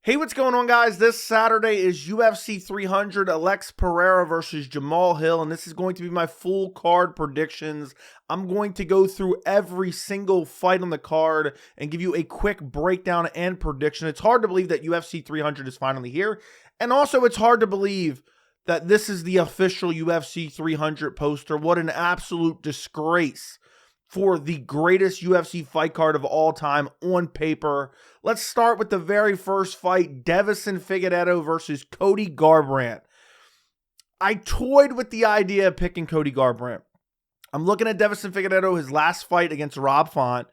Hey, what's going on, guys? This Saturday is UFC 300, Alex Pereira versus Jamahal Hill, and this is going to be my full card predictions. I'm going to go through every single fight on the card and give you a quick breakdown and prediction. It's hard to believe that UFC 300 is finally here, and also it's hard to believe that this is the official UFC 300 poster. What an absolute disgrace for the greatest UFC fight card of all time on paper. Let's start with the very first fight, Deiveson Figueiredo versus Cody Garbrandt. I toyed with the idea of picking Cody Garbrandt. I'm looking at Deiveson Figueiredo, his last fight against Rob Font,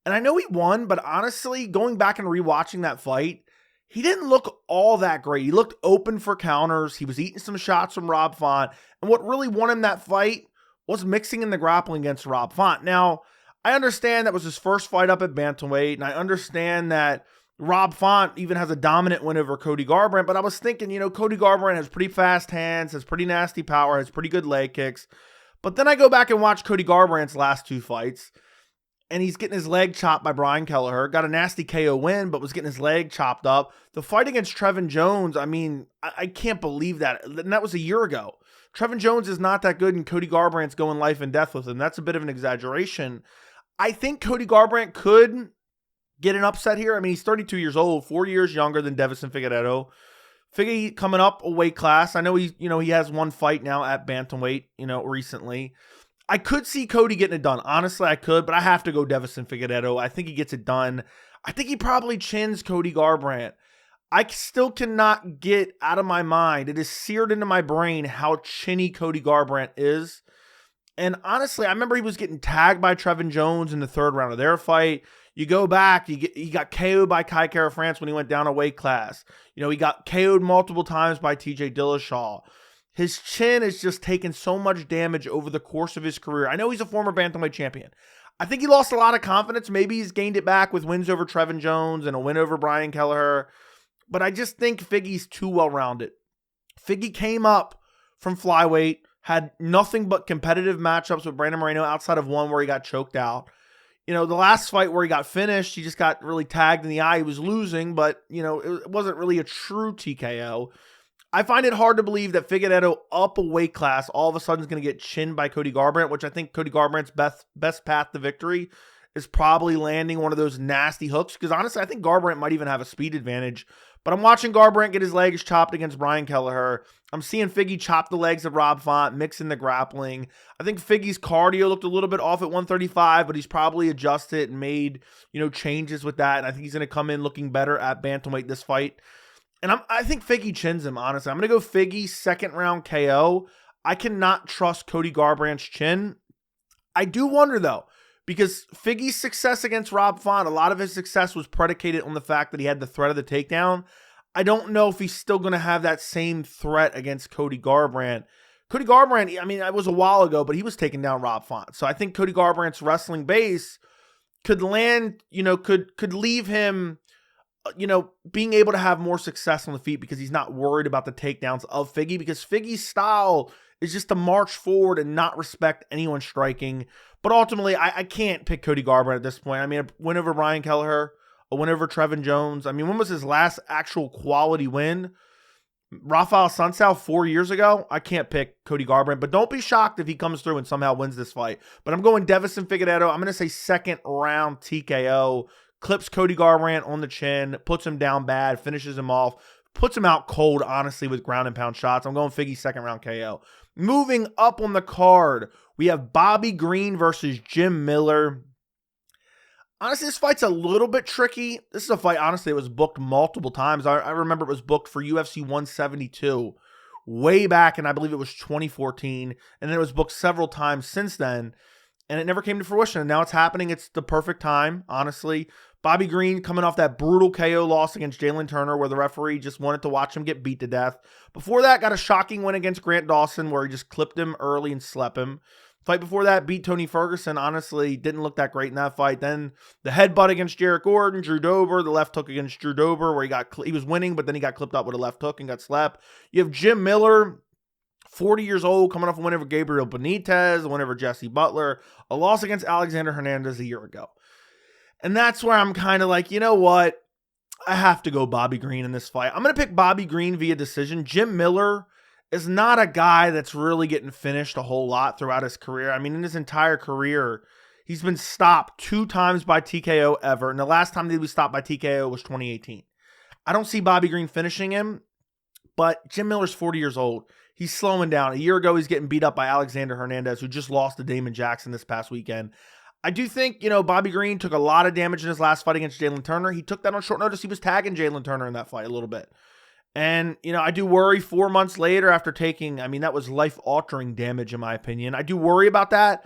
and I know he won, but honestly, going back and rewatching that fight, he didn't look all that great. He looked open for counters. He was eating some shots from Rob Font, and what really won him that fight was mixing in the grappling against Rob Font. Now, I understand that was his first fight up at bantamweight, and I understand that Rob Font even has a dominant win over Cody Garbrandt, but I was thinking, Cody Garbrandt has pretty fast hands, has pretty nasty power, has pretty good leg kicks. But then I go back and watch Cody Garbrandt's last two fights, and he's getting his leg chopped by Brian Kelleher. Got a nasty KO win, but was getting his leg chopped up. The fight against Trevin Jones, I can't believe that. And that was a year ago. Trevin Jones is not that good, and Cody Garbrandt's going life and death with him. That's a bit of an exaggeration. I think Cody Garbrandt could get an upset here. He's 32 years old, 4 years younger than Deiveson Figueiredo. Figgy coming up a weight class. I know he has one fight now at bantamweight, recently. I could see Cody getting it done. Honestly, I could, but I have to go Deiveson Figueiredo. I think he gets it done. I think he probably chins Cody Garbrandt. I still cannot get out of my mind. It is seared into my brain how chinny Cody Garbrandt is. And honestly, I remember he was getting tagged by Trevin Jones in the third round of their fight. You go back, he got KO'd by Kai Kara France when he went down a weight class. He got KO'd multiple times by TJ Dillashaw. His chin is just taken so much damage over the course of his career. I know he's a former bantamweight champion. I think he lost a lot of confidence. Maybe he's gained it back with wins over Trevin Jones and a win over Brian Kelleher. But I just think Figgy's too well-rounded. Figgy came up from flyweight, had nothing but competitive matchups with Brandon Moreno outside of one where he got choked out. The last fight where he got finished, he just got really tagged in the eye. He was losing, but, it wasn't really a true TKO. I find it hard to believe that Figueiredo up a weight class all of a sudden is going to get chinned by Cody Garbrandt, which I think Cody Garbrandt's best path to victory is probably landing one of those nasty hooks. Because honestly, I think Garbrandt might even have a speed advantage. But I'm watching Garbrandt get his legs chopped against Brian Kelleher. I'm seeing Figgy chop the legs of Rob Font, mix in the grappling. I think Figgy's cardio looked a little bit off at 135, but he's probably adjusted and made, changes with that. And I think he's going to come in looking better at bantamweight this fight. And I think Figgy chins him, honestly. I'm going to go Figgy second round KO. I cannot trust Cody Garbrandt's chin. I do wonder, though, because Figgy's success against Rob Font, a lot of his success was predicated on the fact that he had the threat of the takedown. I don't know if he's still going to have that same threat against Cody Garbrandt. Cody Garbrandt, it was a while ago, but he was taking down Rob Font. So I think Cody Garbrandt's wrestling base could land, could leave him, being able to have more success on the feet because he's not worried about the takedowns of Figgy, because Figgy's style is just to march forward and not respect anyone striking. But ultimately, I can't pick Cody Garbrandt at this point. A win over Brian Kelleher, a win over Trevin Jones. When was his last actual quality win? Rafael Sunsao 4 years ago. I can't pick Cody Garbrandt, but don't be shocked if he comes through and somehow wins this fight. But I'm going Deiveson Figueiredo. I'm going to say second round TKO. Clips Cody Garbrandt on the chin, puts him down bad, finishes him off, puts him out cold, honestly, with ground and pound shots. I'm going Figgy second round KO. Moving up on the card, we have Bobby Green versus Jim Miller. Honestly, this fight's a little bit tricky. This is a fight, honestly, it was booked multiple times. I remember it was booked for UFC 172 way back, and I believe it was 2014, and then it was booked several times since then, and it never came to fruition. And now it's happening. It's the perfect time, honestly. Bobby Green coming off that brutal KO loss against Jalin Turner where the referee just wanted to watch him get beat to death. Before that, got a shocking win against Grant Dawson where he just clipped him early and slept him. Fight before that, beat Tony Ferguson. Honestly, didn't look that great in that fight. Then the headbutt against Jarrett Gordon, Drew Dober, the left hook against Drew Dober where he was winning, but then he got clipped up with a left hook and got slapped. You have Jim Miller, 40 years old, coming off a win over Gabriel Benitez, a win over Jesse Butler, a loss against Alexander Hernandez a year ago. And that's where I'm kind of like, you know what? I have to go Bobby Green in this fight. I'm going to pick Bobby Green via decision. Jim Miller is not a guy that's really getting finished a whole lot throughout his career. I mean, in his entire career, he's been stopped 2 times by TKO ever. And the last time that he was stopped by TKO was 2018. I don't see Bobby Green finishing him, but Jim Miller's 40 years old. He's slowing down. A year ago, he's getting beat up by Alexander Hernandez, who just lost to Damon Jackson this past weekend. I do think, Bobby Green took a lot of damage in his last fight against Jalin Turner. He took that on short notice. He was tagging Jalin Turner in that fight a little bit. And, I do worry 4 months later after taking, that was life-altering damage in my opinion. I do worry about that,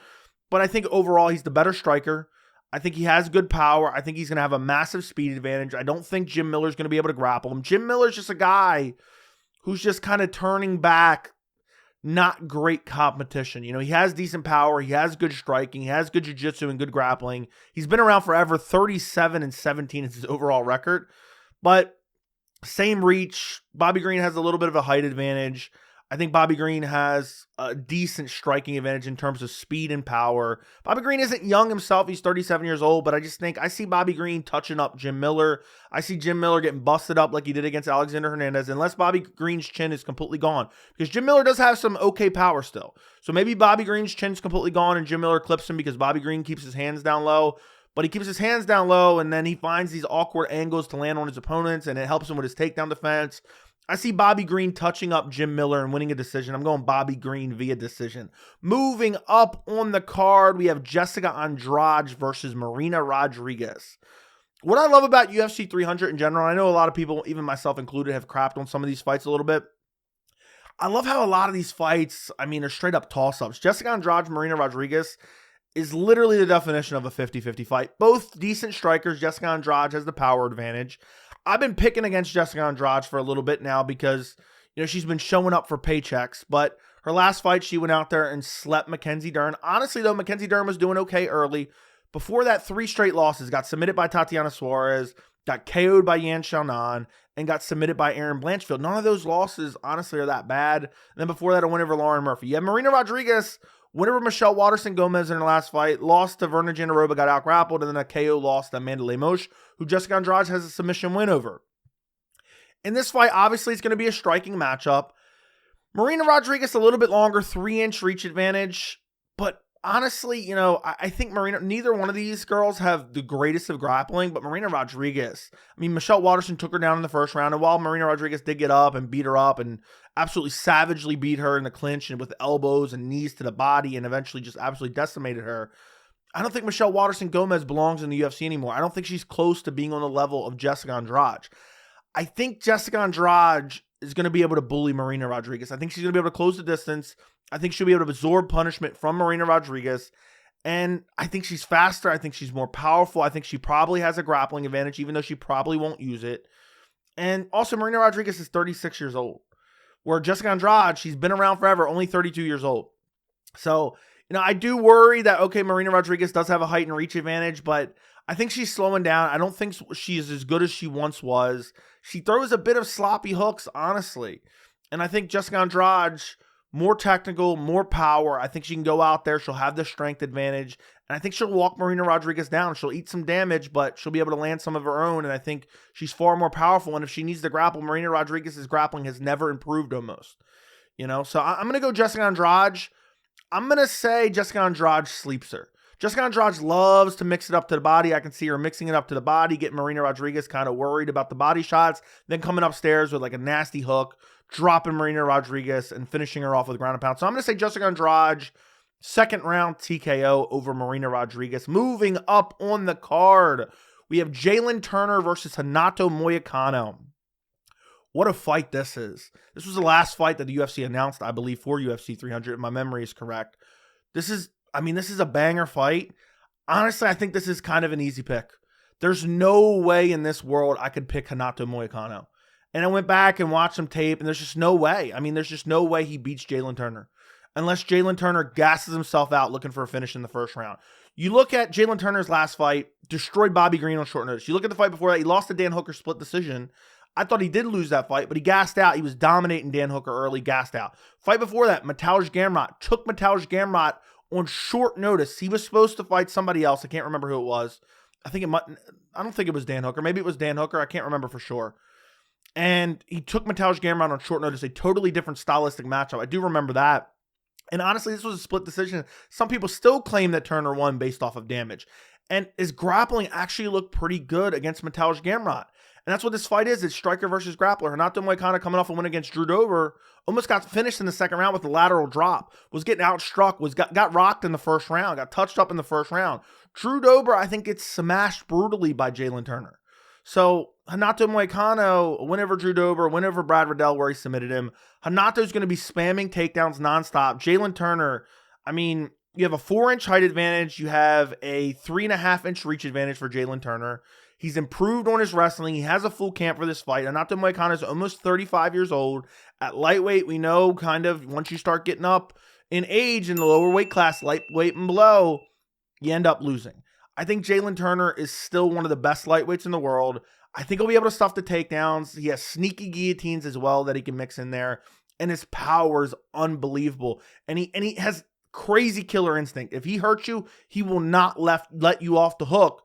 but I think overall he's the better striker. I think he has good power. I think he's going to have a massive speed advantage. I don't think Jim Miller's going to be able to grapple him. Jim Miller's just a guy who's just kind of turning back not great competition. He has decent power. He has good striking. He has good jiu-jitsu and good grappling. He's been around forever. 37-17 is his overall record. But same reach. Bobby Green has a little bit of a height advantage. I think Bobby Green has a decent striking advantage in terms of speed and power. Bobby Green isn't young himself. He's 37 years old, but I just think I see Bobby Green touching up Jim Miller. I see Jim Miller getting busted up like he did against Alexander Hernandez, unless Bobby Green's chin is completely gone. Because Jim Miller does have some okay power still. So maybe Bobby Green's chin's completely gone and Jim Miller clips him because Bobby Green keeps his hands down low. But he keeps his hands down low, and then he finds these awkward angles to land on his opponents, and it helps him with his takedown defense. I see Bobby Green touching up Jim Miller and winning a decision. I'm going Bobby Green via decision. Moving up on the card, we have Jessica Andrade versus Marina Rodriguez. What I love about UFC 300 in general, I know a lot of people, even myself included, have crapped on some of these fights a little bit. I love how a lot of these fights, are straight up toss-ups. Jessica Andrade, Marina Rodriguez is literally the definition of a 50-50 fight. Both decent strikers. Jessica Andrade has the power advantage. I've been picking against Jessica Andrade for a little bit now because, she's been showing up for paychecks. But her last fight, she went out there and slept Mackenzie Dern. Honestly, though, Mackenzie Dern was doing okay early. Before that, 3 straight losses. Got submitted by Tatiana Suarez, got KO'd by Yan Xiaonan, and got submitted by Erin Blanchfield. None of those losses, honestly, are that bad. And then before that, a win over Lauren Murphy. Yeah, Marina Rodriguez, win over Michelle Waterson-Gomez in her last fight, lost to Verna Jandaroba, got out-grappled, and then a KO loss to Amanda Lemos, who Jessica Andrade has a submission win over. In this fight, obviously, it's going to be a striking matchup. Marina Rodriguez, a little bit longer, 3-inch reach advantage, but honestly, I think neither one of these girls have the greatest of grappling, but Marina Rodriguez, Michelle Waterson took her down in the first round, and while Marina Rodriguez did get up and beat her up and absolutely savagely beat her in the clinch and with elbows and knees to the body and eventually just absolutely decimated her, I don't think Michelle Waterson-Gomez belongs in the UFC anymore. I don't think she's close to being on the level of Jessica Andrade. I think Jessica Andrade is going to be able to bully Marina Rodriguez. I think she's going to be able to close the distance. I think she'll be able to absorb punishment from Marina Rodriguez. And I think she's faster. I think she's more powerful. I think she probably has a grappling advantage, even though she probably won't use it. And also, Marina Rodriguez is 36 years old. Where Jessica Andrade, she's been around forever, only 32 years old. So, I do worry that, okay, Marina Rodriguez does have a height and reach advantage, but I think she's slowing down. I don't think she is as good as she once was. She throws a bit of sloppy hooks, honestly. And I think Jessica Andrade, more technical, more power. I think she can go out there. She'll have the strength advantage. And I think she'll walk Marina Rodriguez down. She'll eat some damage, but she'll be able to land some of her own. And I think she's far more powerful. And if she needs to grapple, Marina Rodriguez's grappling has never improved almost. So I'm going to go Jessica Andrade. I'm going to say Jessica Andrade sleeps her. Jessica Andrade loves to mix it up to the body. I can see her mixing it up to the body, getting Marina Rodriguez kind of worried about the body shots, then coming upstairs with like a nasty hook, dropping Marina Rodriguez and finishing her off with ground and pound. So I'm going to say Jessica Andrade, second round TKO over Marina Rodriguez. Moving up on the card, we have Jalin Turner versus Renato Moicano. What a fight this is. This was the last fight that the UFC announced, I believe, for UFC 300, if my memory is correct. This is a banger fight. Honestly, I think this is kind of an easy pick. There's no way in this world I could pick Renato Moicano. And I went back and watched some tape, and there's just no way. There's just no way he beats Jalin Turner. Unless Jalin Turner gasses himself out looking for a finish in the first round. You look at Jalin Turner's last fight, destroyed Bobby Green on short notice. You look at the fight before that, he lost to Dan Hooker split decision. I thought he did lose that fight, but he gassed out. He was dominating Dan Hooker early, gassed out. Fight before that, Mateusz Garbrandt took Mateusz Garbrandt on short notice. He was supposed to fight somebody else. I can't remember who it was. I don't think it was Dan Hooker. Maybe it was Dan Hooker. I can't remember for sure. And he took Mateusz Garbrandt on short notice, a totally different stylistic matchup. I do remember that. And honestly, this was a split decision. Some people still claim that Turner won based off of damage. And his grappling actually looked pretty good against Mateusz Garbrandt. And that's what this fight is. It's striker versus grappler. Renato Moicano coming off a win against Drew Dober, almost got finished in the second round with a lateral drop, was getting outstruck, got rocked in the first round, got touched up in the first round. Drew Dober, I think, gets smashed brutally by Jalin Turner. So Renato Moicano, whenever Drew Dober, whenever Brad Riddell, where he submitted him, Renato's going to be spamming takedowns nonstop. Jalin Turner, I mean, you have a 4-inch height advantage. You have a 3.5-inch reach advantage for Jalin Turner. He's improved on his wrestling. He has a full camp for this fight. Renato Moicano is almost 35 years old. At lightweight, we know kind of once you start getting up in age in the lower weight class, lightweight and below, you end up losing. I think Jalin Turner is still one of the best lightweights in the world. I think he'll be able to stuff the takedowns. He has sneaky guillotines as well that he can mix in there. And his power is unbelievable. And he has crazy killer instinct. If he hurts you, he will not let you off the hook.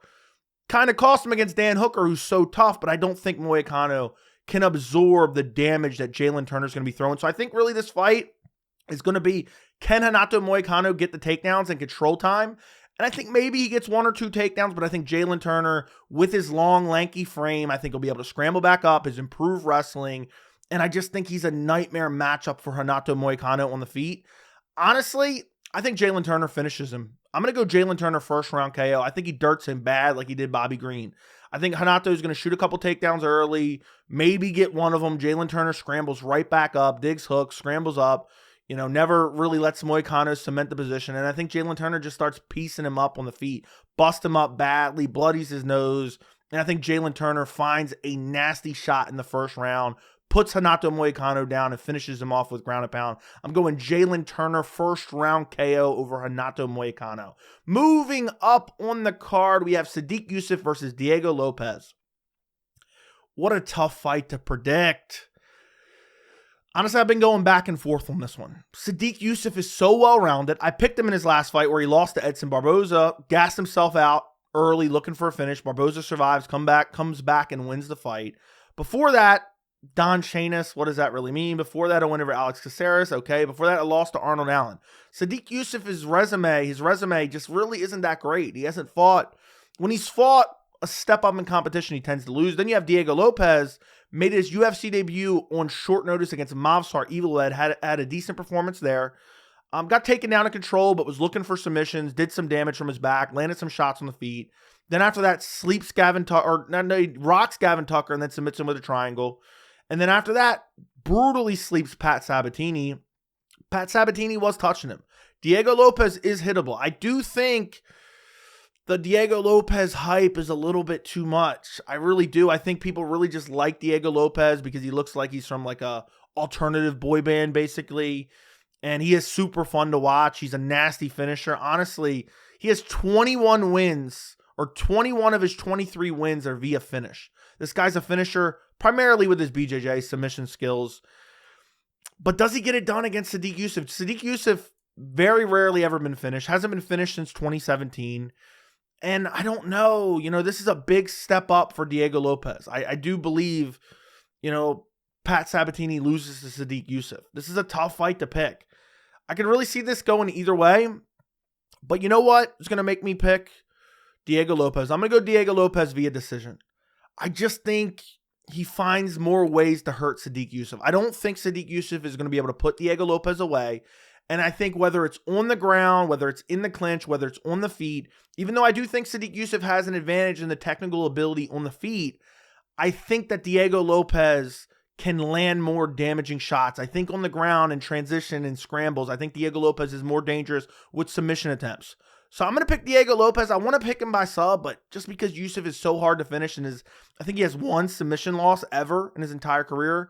Kind of cost him against Dan Hooker, who's so tough, but I don't think Moicano can absorb the damage that Jalin Turner's going to be throwing. So I think really this fight is going to be, can Renato Moicano get the takedowns and control time? And I think maybe he gets 1 or 2 takedowns, but I think Jalin Turner, with his long, lanky frame, I think he'll be able to scramble back up, his improved wrestling, and I just think he's a nightmare matchup for Renato Moicano on the feet. Honestly, I think Jalin Turner finishes him. I'm going to go Jalin Turner first round KO. I think he dirts him bad like he did Bobby Green. I think Renato is going to shoot a couple takedowns early, maybe get one of them. Jalin Turner scrambles right back up, digs hooks, scrambles up. Never really lets Moicano cement the position. And I think Jalin Turner just starts piecing him up on the feet, bust him up badly, bloodies his nose. And I think Jalin Turner finds a nasty shot in the first round, puts Renato Moicano down, and finishes him off with ground and pound. I'm going Jalin Turner first round KO over Renato Moicano. Moving up on the card, we have Sodiq Yusuff versus Diego Lopes. What a tough fight to predict. Honestly, I've been going back and forth on this one. Sodiq Yusuff is so well-rounded. I picked him in his last fight where he lost to Edson Barboza, gassed himself out early looking for a finish. Barboza survives, comes back and wins the fight. Before that, Don Chanis, what does that really mean? Before that, I went over Alex Caceres. Okay. Before that, I lost to Arnold Allen. Sodiq Yusuff, his resume just really isn't that great. He hasn't fought. When he's fought a step up in competition, he tends to lose. Then you have Diego Lopes, made his UFC debut on short notice against Movsar Eviled, had a decent performance there. Got taken down to control, but was looking for submissions, did some damage from his back, landed some shots on the feet. Then after that, rocks Gavin Tucker and then submits him with a triangle. And then after that, brutally sleeps Pat Sabatini. Pat Sabatini was touching him. Diego Lopes is hittable. I do think the Diego Lopes hype is a little bit too much. I really do. I think people really just like Diego Lopes because he looks like he's from like a alternative boy band, basically. And he is super fun to watch. He's a nasty finisher. Honestly, he has 21 wins, or 21 of his 23 wins are via finish. This guy's a finisher primarily with his BJJ submission skills. But does he get it done against Sodiq Yusuff? Sodiq Yusuff very rarely ever been finished. Hasn't been finished since 2017. And I don't know. This is a big step up for Diego Lopes. I do believe, Pat Sabatini loses to Sodiq Yusuff. This is a tough fight to pick. I can really see this going either way. But you know what? It's going to make me pick Diego Lopes. I'm going to go Diego Lopes via decision. I just think he finds more ways to hurt Sodiq Yusuff. I don't think Sodiq Yusuff is going to be able to put Diego Lopes away. And I think whether it's on the ground, whether it's in the clinch, whether it's on the feet, even though I do think Sodiq Yusuff has an advantage in the technical ability on the feet, I think that Diego Lopes can land more damaging shots. I think on the ground and transition and scrambles, I think Diego Lopes is more dangerous with submission attempts. So I'm going to pick Diego Lopes. I want to pick him by sub, but just because Yusuff is so hard to finish and I think he has one submission loss ever in his entire career.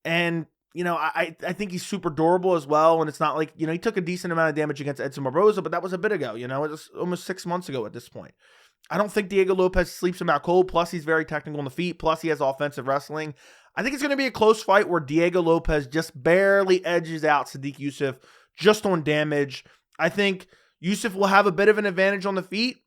And, I think he's super durable as well. And it's not like, he took a decent amount of damage against Edson Barboza, but that was a bit ago, it was almost 6 months ago at this point. I don't think Diego Lopes sleeps him out cold. Plus, he's very technical on the feet. Plus, he has offensive wrestling. I think it's going to be a close fight where Diego Lopes just barely edges out Sodiq Yusuff just on damage. I think Yusuff will have a bit of an advantage on the feet,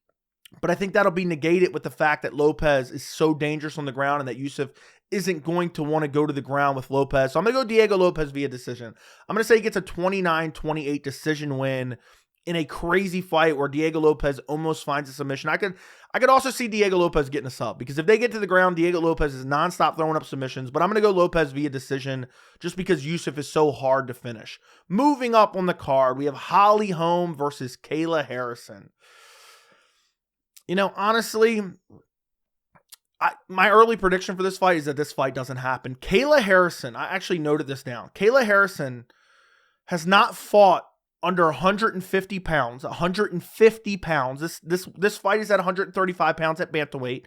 But I think that'll be negated with the fact that Lopes is so dangerous on the ground and that Yusuff isn't going to want to go to the ground with Lopes. So I'm going to go Diego Lopes via decision. I'm going to say he gets a 29-28 decision win in a crazy fight where Diego Lopes almost finds a submission. I could also see Diego Lopes getting a sub, because if they get to the ground, Diego Lopes is nonstop throwing up submissions. But I'm going to go Lopes via decision just because Yusuff is so hard to finish. Moving up on the card, we have Holm versus Kayla Harrison. You know, honestly, my early prediction for this fight is that this fight doesn't happen. Kayla Harrison, I actually noted this down. Kayla Harrison has not fought under 150 pounds. 150 pounds. This fight is at 135 pounds at bantamweight.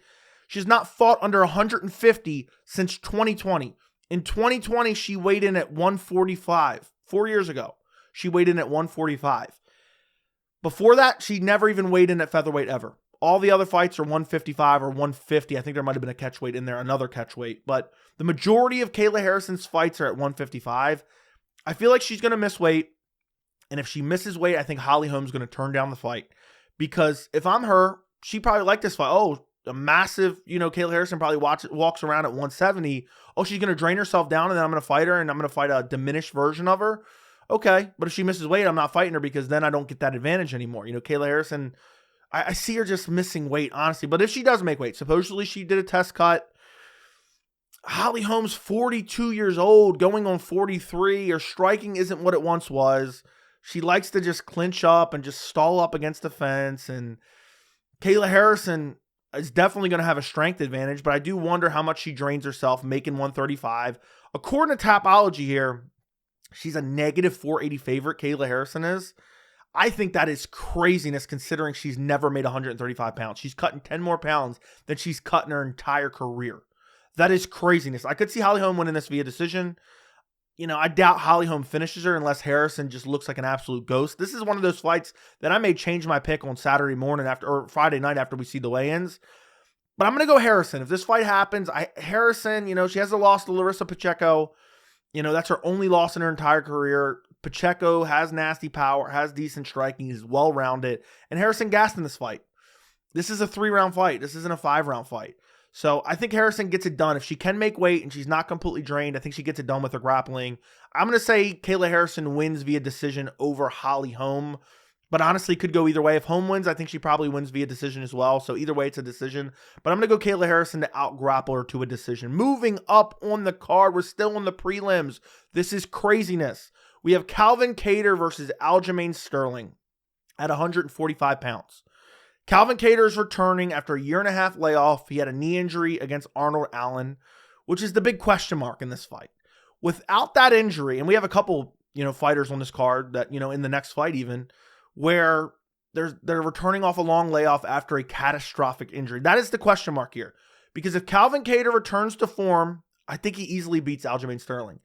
She's not fought under 150 since 2020. In 2020, she weighed in at 145. 4 years ago, she weighed in at 145. Before that, she never even weighed in at featherweight ever. All the other fights are 155 or 150. I think there might have been a catch weight in there, another catch weight. But the majority of Kayla Harrison's fights are at 155. I feel like she's going to miss weight. And if she misses weight, I think Holm's going to turn down the fight. Because if I'm her, she probably liked this fight. Oh, a massive, Kayla Harrison probably walks around at 170. Oh, she's going to drain herself down and then I'm going to fight her and I'm going to fight a diminished version of her. Okay, but if she misses weight, I'm not fighting her because then I don't get that advantage anymore. Kayla Harrison, I see her just missing weight, honestly. But if she does make weight, supposedly she did a test cut. Holm's 42 years old, going on 43. Her striking isn't what it once was. She likes to just clinch up and just stall up against the fence. And Kayla Harrison is definitely going to have a strength advantage, but I do wonder how much she drains herself making 135. According to Tapology here, she's a negative 480 favorite, Kayla Harrison is. I think that is craziness considering she's never made 135 pounds. She's cutting 10 more pounds than she's cut in her entire career. That is craziness. I could see Holm winning this via decision. I doubt Holm finishes her unless Harrison just looks like an absolute ghost. This is one of those fights that I may change my pick on Saturday morning or Friday night after we see the weigh-ins. But I'm going to go Harrison. If this fight happens, Harrison, she has a loss to Larissa Pacheco. That's her only loss in her entire career. Pacheco has nasty power, has decent striking, is well-rounded. And Harrison gassed in this fight. This is a 3-round fight. This isn't a 5-round fight. So I think Harrison gets it done. If she can make weight and she's not completely drained, I think she gets it done with her grappling. I'm going to say Kayla Harrison wins via decision over Holm. But honestly, could go either way. If Holm wins, I think she probably wins via decision as well. So either way, it's a decision. But I'm going to go Kayla Harrison to out-grapple her to a decision. Moving up on the card, we're still on the prelims. This is craziness. We have Calvin Kattar versus Aljamain Sterling at 145 pounds. Calvin Kattar is returning after a 1.5-year layoff. He had a knee injury against Arnold Allen, which is the big question mark in this fight. Without that injury, and we have a couple, fighters on this card that, in the next fight even, where they're returning off a long layoff after a catastrophic injury. That is the question mark here. Because if Calvin Kattar returns to form, I think he easily beats Aljamain Sterling.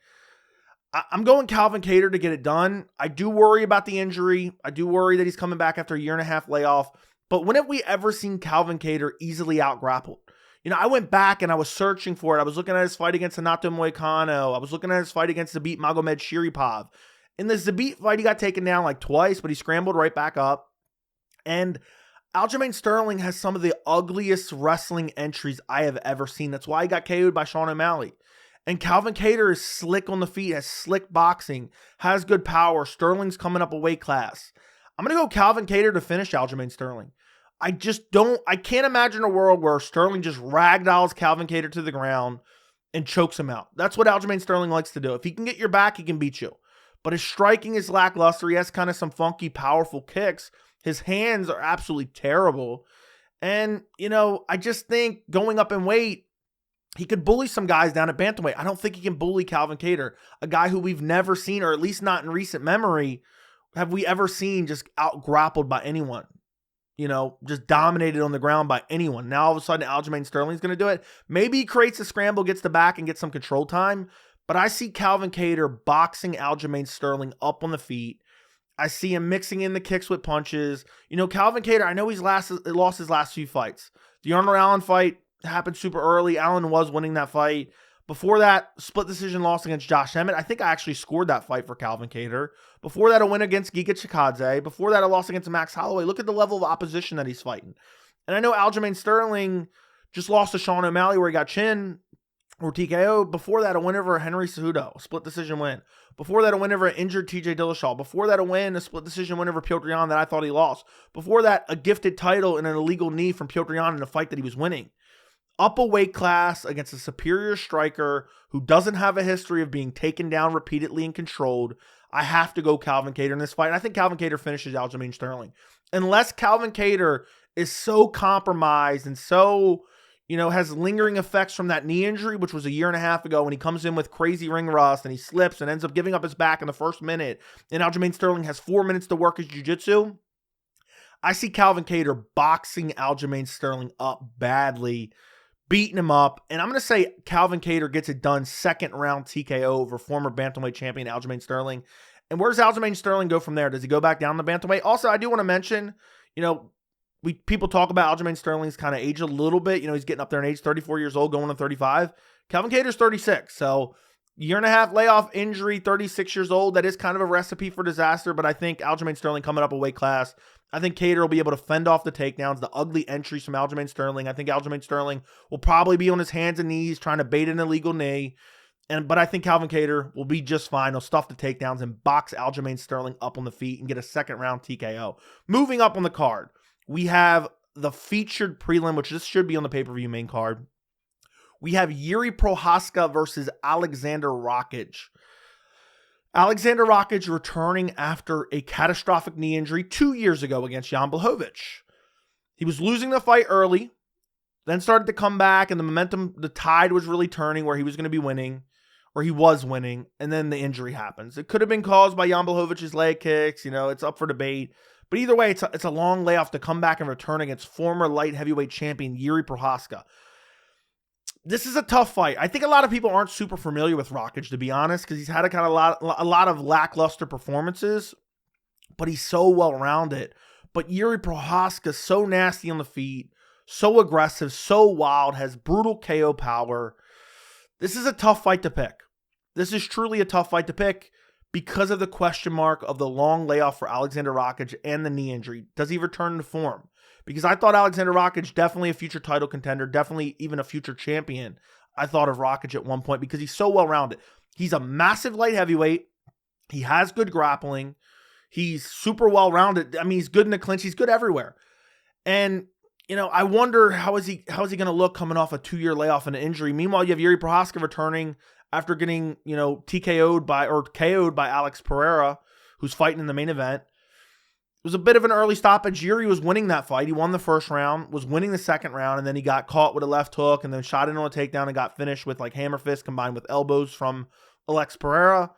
I'm going Calvin Kattar to get it done. I do worry about the injury. I do worry that he's coming back after a 1.5-year layoff. But when have we ever seen Calvin Kattar easily out-grappled? I went back and I was searching for it. I was looking at his fight against Renato Moicano. I was looking at his fight against Zabit Magomed Sharipov. In the Zabit fight, he got taken down like twice, but he scrambled right back up. And Aljamain Sterling has some of the ugliest wrestling entries I have ever seen. That's why he got KO'd by Sean O'Malley. And Calvin Kattar is slick on the feet, has slick boxing, has good power. Sterling's coming up a weight class. I'm going to go Calvin Kattar to finish Aljamain Sterling. I can't imagine a world where Sterling just ragdolls Calvin Kattar to the ground and chokes him out. That's what Aljamain Sterling likes to do. If he can get your back, he can beat you. But his striking is lackluster. He has kind of some funky, powerful kicks. His hands are absolutely terrible. And, I just think going up in weight, he could bully some guys down at bantamweight. I don't think he can bully Calvin Kattar, a guy who we've never seen, or at least not in recent memory, have we ever seen just out-grappled by anyone. Just dominated on the ground by anyone. Now all of a sudden Aljamain Sterling's going to do it. Maybe he creates a scramble, gets the back, and gets some control time. But I see Calvin Kattar boxing Aljamain Sterling up on the feet. I see him mixing in the kicks with punches. Calvin Kattar, I know he's lost his last few fights. The Arnold Allen fight happened super early. Allen was winning that fight. Before that, split decision loss against Josh Emmett. I think I actually scored that fight for Calvin Kattar. Before that, a win against Giga Chikadze. Before that, a loss against Max Holloway. Look at the level of opposition that he's fighting. And I know Aljamain Sterling just lost to Sean O'Malley where he got chin or TKO. Before that, a win over Henry Cejudo, a split decision win. Before that, a win over an injured TJ Dillashaw. Before that, a split decision win over Petr Yan that I thought he lost. Before that, a gifted title and an illegal knee from Petr Yan in a fight that he was winning. Up a weight class against a superior striker who doesn't have a history of being taken down repeatedly and controlled. I have to go Calvin Kattar in this fight. And I think Calvin Kattar finishes Aljamain Sterling. Unless Calvin Kattar is so compromised and so, has lingering effects from that knee injury, which was a year and a half ago when he comes in with crazy ring rust and he slips and ends up giving up his back in the first minute. And Aljamain Sterling has 4 minutes to work his jiu-jitsu. I see Calvin Kattar boxing Aljamain Sterling up badly, beating him up. And I'm going to say Calvin Kattar gets it done second round TKO over former bantamweight champion Aljamain Sterling. And where does Aljamain Sterling go from there? Does he go back down to bantamweight? Also, I do want to mention, people talk about Aljamain Sterling's kind of age a little bit. He's getting up there in age, 34 years old, going to 35. Calvin Kattar's 36. So year and a half layoff, injury, 36 years old. That is kind of a recipe for disaster, but I think Aljamain Sterling coming up a weight class. I think Kattar will be able to fend off the takedowns, the ugly entries from Aljamain Sterling. I think Aljamain Sterling will probably be on his hands and knees trying to bait an illegal knee. But I think Calvin Kattar will be just fine. He'll stuff the takedowns and box Aljamain Sterling up on the feet and get a second round TKO. Moving up on the card, we have the featured prelim, which this should be on the pay-per-view main card. We have Jiří Procházka versus Aleksandar Rakić. Aleksandar Rakić returning after a catastrophic knee injury 2 years ago against Jan Blachowicz. He was losing the fight early, then started to come back, and the tide was really turning where he was going to be winning, or he was winning, and then the injury happens. It could have been caused by Jan Blachowicz' leg kicks, it's up for debate. But either way, it's a long layoff to come back and return against former light heavyweight champion Jiří Procházka. This is a tough fight. I think a lot of people aren't super familiar with Rakić, to be honest, because he's had a lot of lackluster performances, but he's so well-rounded. But Jiří Procházka, so nasty on the feet, so aggressive, so wild, has brutal KO power. This is a tough fight to pick. This is truly a tough fight to pick because of the question mark of the long layoff for Aleksandar Rakić and the knee injury. Does he return to form? Because I thought Aleksandar Rakić, definitely a future title contender, definitely even a future champion. I thought of Rakić at one point because he's so well-rounded. He's a massive light heavyweight. He has good grappling. He's super well-rounded. I mean, he's good in the clinch. He's good everywhere. And, I wonder how is he going to look coming off a 2-year layoff and an injury. Meanwhile, you have Jiří Procházka returning after getting, KO'd by Alex Pereira, who's fighting in the main event. It was a bit of an early stoppage. Jiří was winning that fight. He won the first round, was winning the second round, and then he got caught with a left hook and then shot in on a takedown and got finished with hammer fist combined with elbows from Alex Pereira.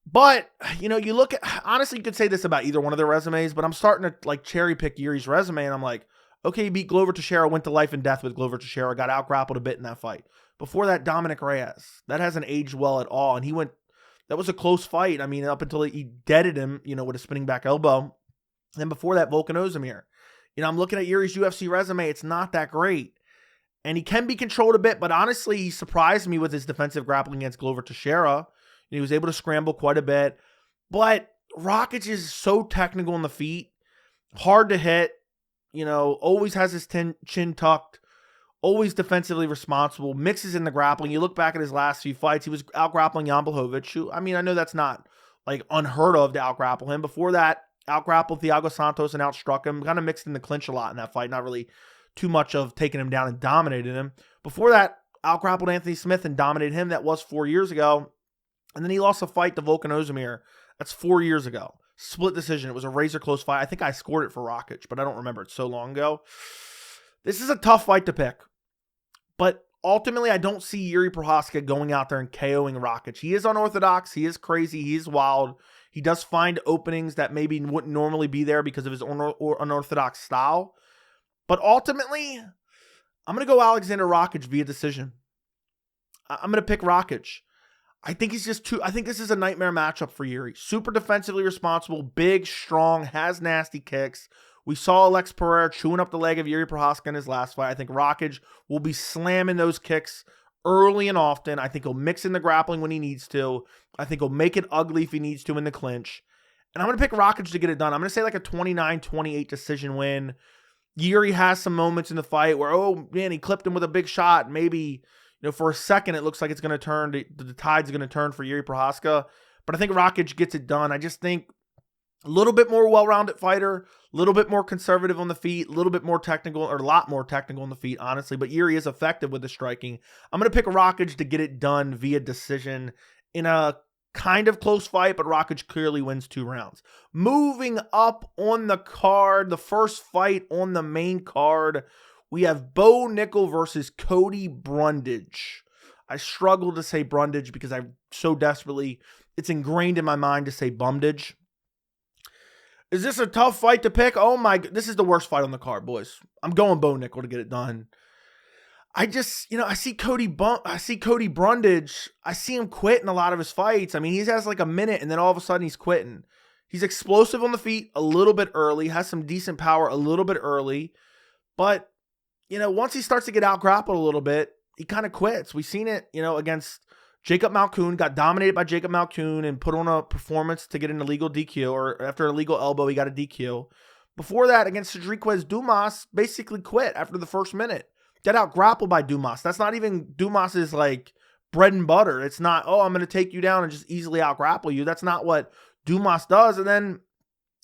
But, you look at, honestly, you could say this about either one of their resumes, but I'm starting to cherry pick Jiří's resume, and I'm like, okay, he beat Glover Teixeira, went to life and death with Glover Teixeira, got out-grappled a bit in that fight. Before that, Dominic Reyes. That hasn't aged well at all, and that was a close fight. I mean, up until he deaded him, with a spinning back elbow. And then before that, Volkan Ozdemir. I'm looking at Jiří's UFC resume. It's not that great. And he can be controlled a bit, but honestly, he surprised me with his defensive grappling against Glover Teixeira. He was able to scramble quite a bit. But Rakić is so technical on the feet, hard to hit, always has his chin tucked, always defensively responsible, mixes in the grappling. You look back at his last few fights, he was out-grappling Jan Blachowicz, who, I know that's not, unheard of to out-grapple him. Before that, out-grappled Thiago Santos and outstruck him, kind of mixed in the clinch a lot in that fight, not really too much of taking him down and dominating him. Before that, out-grappled Anthony Smith and dominated him. That was 4 years ago. And then he lost a fight to Volkan Ozdemir. That's 4 years ago. Split decision. It was a razor-close fight. I think I scored it for Rakić, but I don't remember. It's so long ago. This is a tough fight to pick. But ultimately, I don't see Jiří Procházka going out there and KOing Rakić. He is unorthodox. He is crazy. He is wild. He does find openings that maybe wouldn't normally be there because of his unorthodox style. But ultimately, I'm going to go Aleksandar Rakić via decision. I'm going to pick Rakić. I think he's just I think this is a nightmare matchup for Jiří. Super defensively responsible, big, strong, has nasty kicks. We saw Alex Pereira chewing up the leg of Jiří Procházka in his last fight. I think Rakić will be slamming those kicks early and often. I think he'll mix in the grappling when he needs to. I think he'll make it ugly if he needs to in the clinch. And I'm going to pick Rakić to get it done. I'm going to say a 29-28 decision win. Jiří has some moments in the fight where, oh man, he clipped him with a big shot. Maybe, for a second, it looks like it's going to turn, the tide's going to turn for Jiří Procházka. But I think Rakić gets it done. I just think a little bit more well-rounded fighter, a little bit more conservative on the feet, a little bit more technical, or a lot more technical on the feet, honestly. But Jiří is effective with the striking. I'm going to pick Rakić to get it done via decision in a kind of close fight, but Rakić clearly wins 2 rounds. Moving up on the card, the first fight on the main card, we have Bo Nickal versus Cody Brundage. I struggle to say Brundage because I so desperately, it's ingrained in my mind to say Bumdage. Is this a tough fight to pick? Oh my, this is the worst fight on the card, boys. I'm going Bo Nickal to get it done. I just, I see Cody Brundage. I see him quit in a lot of his fights. I mean, he has like a minute and then all of a sudden he's quitting. He's explosive on the feet a little bit early, has some decent power a little bit early. But, once he starts to get out grappled a little bit, he kind of quits. We've seen it, against Jacob Malkoun, got dominated by Jacob Malkoun and put on a performance to get an illegal DQ, or after an illegal elbow, he got a DQ. Before that, against Sodiq Dumas, basically quit after the first minute. Get out grappled by Dumas. That's not even Dumas's like bread and butter. It's not, oh, I'm going to take you down and just easily out grapple you. That's not what Dumas does. And then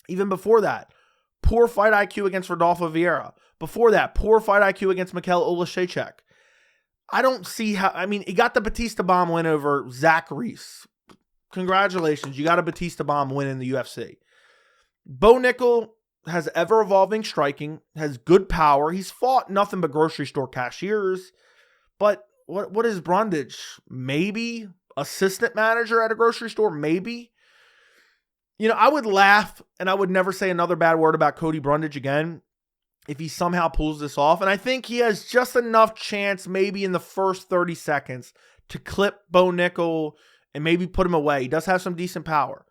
even before that, poor fight IQ against Rodolfo Vieira. Before that, poor fight IQ against Mikhail Olashechek. I don't see how, he got the Batista bomb win over Zach Reese. Congratulations. You got a Batista bomb win in the UFC. Bo Nickal has ever-evolving striking, has good power. He's fought nothing but grocery store cashiers. But what is Brundage? Maybe assistant manager at a grocery store? Maybe. I would laugh, and I would never say another bad word about Cody Brundage again if he somehow pulls this off. And I think he has just enough chance maybe in the first 30 seconds to clip Bo Nickal and maybe put him away. He does have some decent power.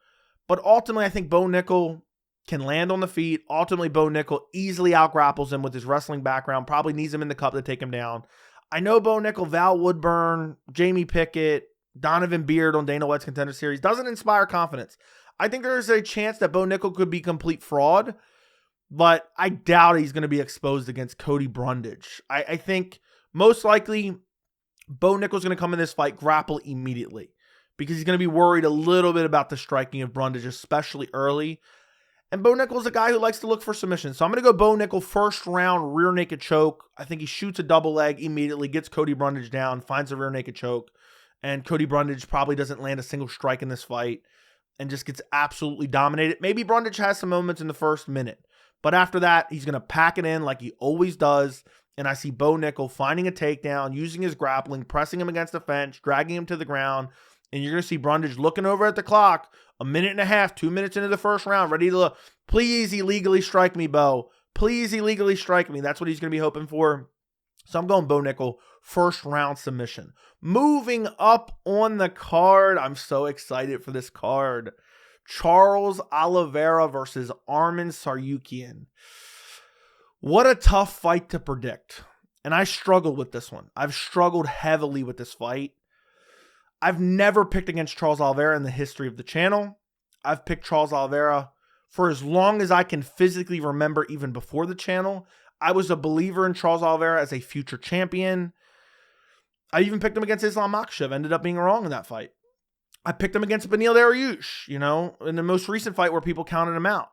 But ultimately, I think Bo Nickal can land on the feet. Ultimately, Bo Nickal easily out-grapples him with his wrestling background. Probably needs him in the cup to take him down. I know Bo Nickal, Val Woodburn, Jamie Pickett, Donovan Beard on Dana White's Contender Series doesn't inspire confidence. I think there's a chance that Bo Nickal could be complete fraud, but I doubt he's going to be exposed against Cody Brundage. I think most likely Bo Nickal's going to come in this fight, grapple immediately, because he's going to be worried a little bit about the striking of Brundage, especially early. And Bo Nickal's a guy who likes to look for submissions. So I'm going to go Bo Nickal first round, rear naked choke. I think he shoots a double leg immediately, gets Cody Brundage down, finds a rear naked choke. And Cody Brundage probably doesn't land a single strike in this fight and just gets absolutely dominated. Maybe Brundage has some moments in the first minute. But after that, he's going to pack it in like he always does. And I see Bo Nickal finding a takedown, using his grappling, pressing him against the fence, dragging him to the ground. And you're going to see Brundage looking over at the clock, a minute and a half, 2 minutes into the first round, ready to look. Please illegally strike me, Bo. Please illegally strike me. That's what he's going to be hoping for. So I'm going Bo Nickal, first round submission. Moving up on the card, I'm so excited for this card. Charles Oliveira versus Arman Tsarukyan. What a tough fight to predict. And I struggled with this one. I've struggled heavily with this fight. I've never picked against Charles Oliveira in the history of the channel. I've picked Charles Oliveira for as long as I can physically remember, even before the channel. I was a believer in Charles Oliveira as a future champion. I even picked him against Islam Makhachev. Ended up being wrong in that fight. I picked him against Beneil Dariush, in the most recent fight where people counted him out.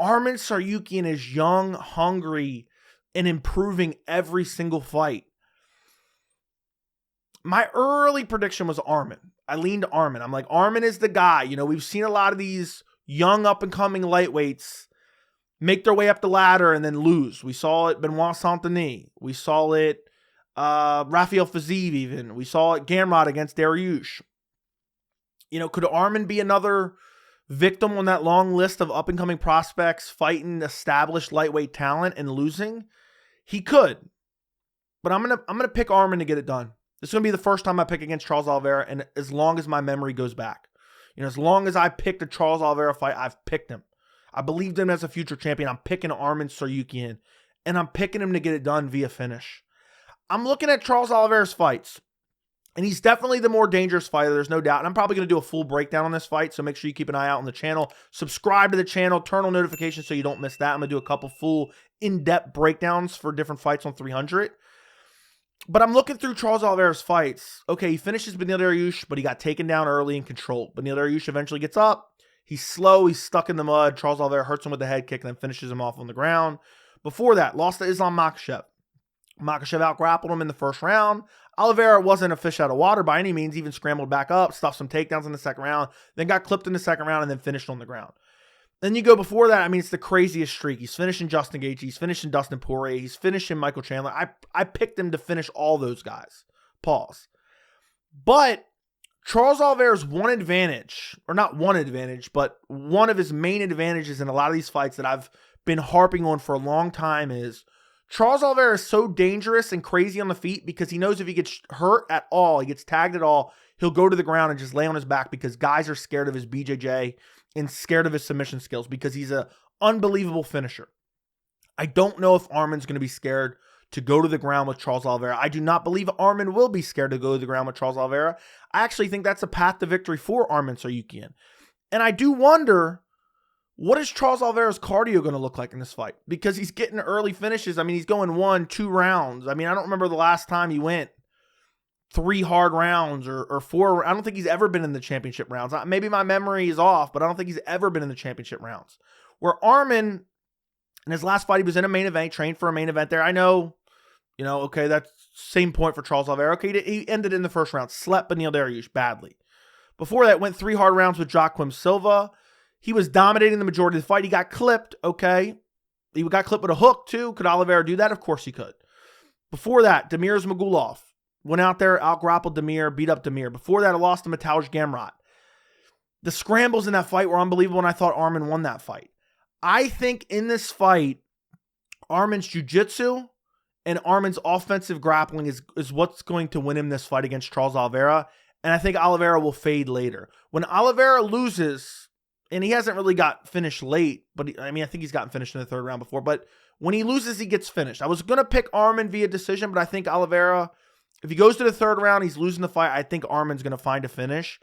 Arman Tsarukyan is young, hungry, and improving every single fight. My early prediction was Arman. I leaned to Arman. I'm like, Arman is the guy. We've seen a lot of these young up-and-coming lightweights make their way up the ladder and then lose. We saw it Benoit Saint-Denis. We saw it Rafael Fiziev even. We saw it Garbrandt against Dariush. Could Arman be another victim on that long list of up-and-coming prospects fighting established lightweight talent and losing? He could. But I'm gonna pick Arman to get it done. This is going to be the first time I pick against Charles Oliveira, and as long as my memory goes back. As long as I picked a Charles Oliveira fight, I've picked him. I believed him as a future champion. I'm picking Arman Tsarukyan, and I'm picking him to get it done via finish. I'm looking at Charles Oliveira's fights. And he's definitely the more dangerous fighter, there's no doubt. And I'm probably going to do a full breakdown on this fight, so make sure you keep an eye out on the channel. Subscribe to the channel, turn on notifications so you don't miss that. I'm going to do a couple full in-depth breakdowns for different fights on 300. But I'm looking through Charles Oliveira's fights. Okay, he finishes Beneil Dariush, but he got taken down early and controlled. Beneil Dariush eventually gets up. He's slow, he's stuck in the mud. Charles Oliveira hurts him with the head kick and then finishes him off on the ground. Before that, lost to Islam Makhachev. Makhachev out-grappled him in the first round. Oliveira wasn't a fish out of water by any means, even scrambled back up, stuffed some takedowns in the second round, then got clipped in the second round and then finished on the ground. Then you go before that, I mean, it's the craziest streak. He's finishing Justin Gaethje, he's finishing Dustin Poirier, he's finishing Michael Chandler. I picked him to finish all those guys. Pause. But Charles Oliveira's one advantage, or not one advantage, but one of his main advantages in a lot of these fights that I've been harping on for a long time is Charles Oliveira is so dangerous and crazy on the feet because he knows if he gets hurt at all, he gets tagged at all, he'll go to the ground and just lay on his back because guys are scared of his BJJ and scared of his submission skills because he's an unbelievable finisher. I don't know if Arman's going to be scared to go to the ground with Charles Oliveira. I do not believe Arman will be scared to go to the ground with Charles Oliveira. I actually think that's a path to victory for Arman Tsarukyan. And I do wonder, what is Charles Oliveira's cardio going to look like in this fight? Because he's getting early finishes. I mean, he's going 1-2 rounds. I mean, I don't remember the last time he went 3 hard rounds or 4. I don't think he's ever been in the championship rounds. Maybe my memory is off, but I don't think he's ever been in the championship rounds. Where Arman, in his last fight, he was in a main event, trained for a main event there. I know, okay, that's same point for Charles Oliveira. Okay, he ended in the first round, slept Beneil Dariush badly. Before that, went 3 hard rounds with Joaquim Silva. He was dominating the majority of the fight. He got clipped, okay. He got clipped with a hook, too. Could Oliveira do that? Of course he could. Before that, Damir Ismagulov went out there, out-grappled Damir, beat up Damir. Before that, I lost to Mateusz Gamrot. The scrambles in that fight were unbelievable, and I thought Arman won that fight. I think in this fight, Arman's jiu-jitsu and Arman's offensive grappling is what's going to win him this fight against Charles Oliveira, and I think Oliveira will fade later. When Oliveira loses, and he hasn't really got finished late, but I think he's gotten finished in the third round before, but when he loses, he gets finished. I was going to pick Arman via decision, but I think Oliveira, if he goes to the third round, he's losing the fight, I think Arman's going to find a finish.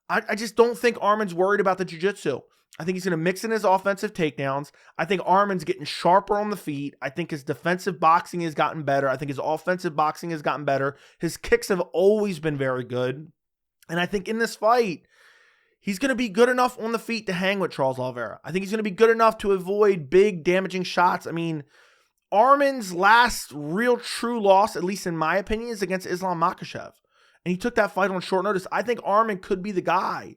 I just don't think Arman's worried about the jiu-jitsu. I think he's going to mix in his offensive takedowns. I think Arman's getting sharper on the feet. I think his defensive boxing has gotten better. I think his offensive boxing has gotten better. His kicks have always been very good. And I think in this fight, he's going to be good enough on the feet to hang with Charles Oliveira. I think he's going to be good enough to avoid big damaging shots. I mean, Arman's last real true loss, at least in my opinion, is against Islam Makhachev. And he took that fight on short notice. I think Arman could be the guy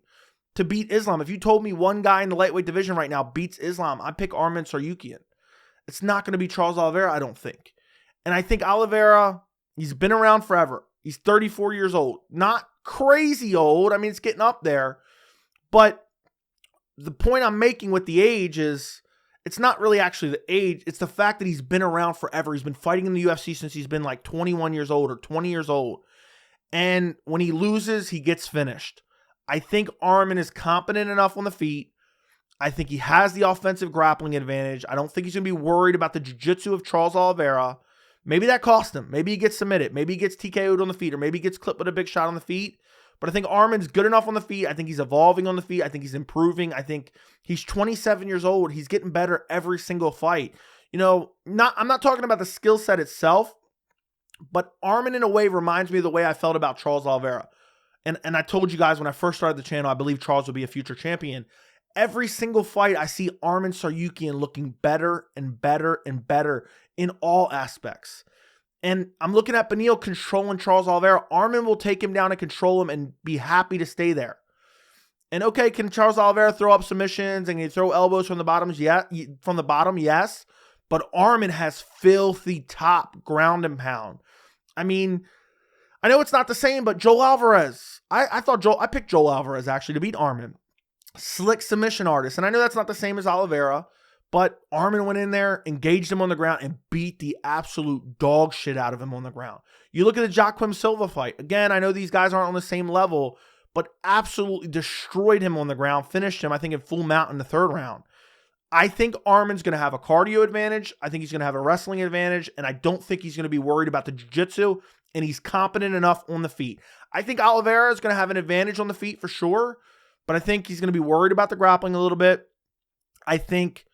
to beat Islam. If you told me one guy in the lightweight division right now beats Islam, I'd pick Arman Tsarukyan. It's not going to be Charles Oliveira, I don't think. And I think Oliveira, he's been around forever. He's 34 years old. Not crazy old. I mean, it's getting up there. But the point I'm making with the age is, it's not really actually the age. It's the fact that he's been around forever. He's been fighting in the UFC since he's been like 21 years old or 20 years old. And when he loses, he gets finished. I think Arman is competent enough on the feet. I think he has the offensive grappling advantage. I don't think he's going to be worried about the jiu-jitsu of Charles Oliveira. Maybe that cost him. Maybe he gets submitted. Maybe he gets TKO'd on the feet, or maybe he gets clipped with a big shot on the feet. But I think Arman's good enough on the feet. I think he's evolving on the feet. I think he's improving. I think he's 27 years old. He's getting better every single fight. I'm not talking about the skill set itself, but Arman in a way reminds me of the way I felt about Charles Oliveira. And I told you guys when I first started the channel, I believe Charles would be a future champion. Every single fight, I see Arman Tsarukyan looking better and better and better in all aspects. And I'm looking at Beneil controlling Charles Oliveira. Arman will take him down and control him and be happy to stay there. And okay, can Charles Oliveira throw up submissions and can he throw elbows from the bottom? Yeah, from the bottom, yes. But Arman has filthy top ground and pound. I mean, I know it's not the same, but Joel Alvarez. I picked Joel Alvarez actually to beat Arman. Slick submission artist. And I know that's not the same as Oliveira, but Arman went in there, engaged him on the ground, and beat the absolute dog shit out of him on the ground. You look at the Joaquim Silva fight. Again, I know these guys aren't on the same level, but absolutely destroyed him on the ground, finished him, I think, in full mount in the third round. I think Arman's going to have a cardio advantage. I think he's going to have a wrestling advantage, and I don't think he's going to be worried about the jiu-jitsu, and he's competent enough on the feet. I think Oliveira is going to have an advantage on the feet for sure, but I think he's going to be worried about the grappling a little bit. I think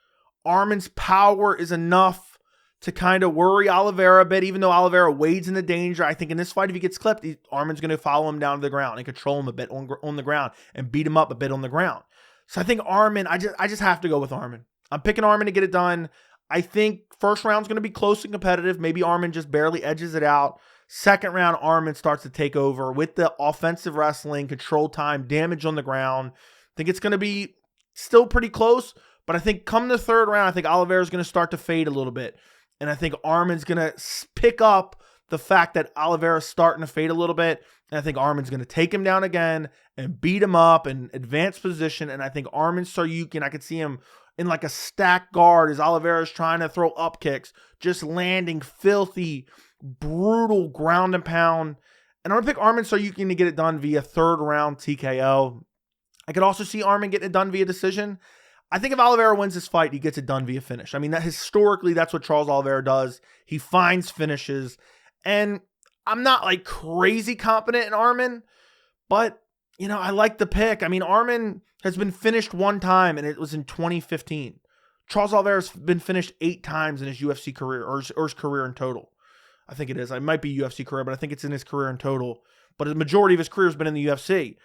Arman's power is enough to kind of worry Oliveira a bit, even though Oliveira wades into danger. I think in this fight, if he gets clipped, Arman's going to follow him down to the ground and control him a bit on the ground and beat him up a bit on the ground. So I think Arman, I just have to go with Arman. I'm picking Arman to get it done. I think first round's going to be close and competitive. Maybe Arman just barely edges it out. Second round, Arman starts to take over with the offensive wrestling, control time, damage on the ground. I think it's going to be still pretty close, but I think come the third round, I think Oliveira's going to start to fade a little bit. And I think Arman's going to pick up the fact that Oliveira's starting to fade a little bit. And I think Arman's going to take him down again and beat him up in advanced position. And I think Arman Tsarukyan, I could see him in like a stacked guard as Oliveira's trying to throw up kicks, just landing filthy, brutal ground and pound. And I'm going to pick Arman Tsarukyan to get it done via third round TKO. I could also see Arman getting it done via decision. I think if Oliveira wins this fight, he gets it done via finish. I mean, historically, that's what Charles Oliveira does. He finds finishes. And I'm not like crazy confident in Arman, but, you know, I like the pick. I mean, Arman has been finished one time, and it was in 2015. Charles Oliveira's been finished 8 times in his UFC career, or his career in total. I think it is. It might be UFC career, but I think it's in his career in total. But the majority of his career has been in the UFC.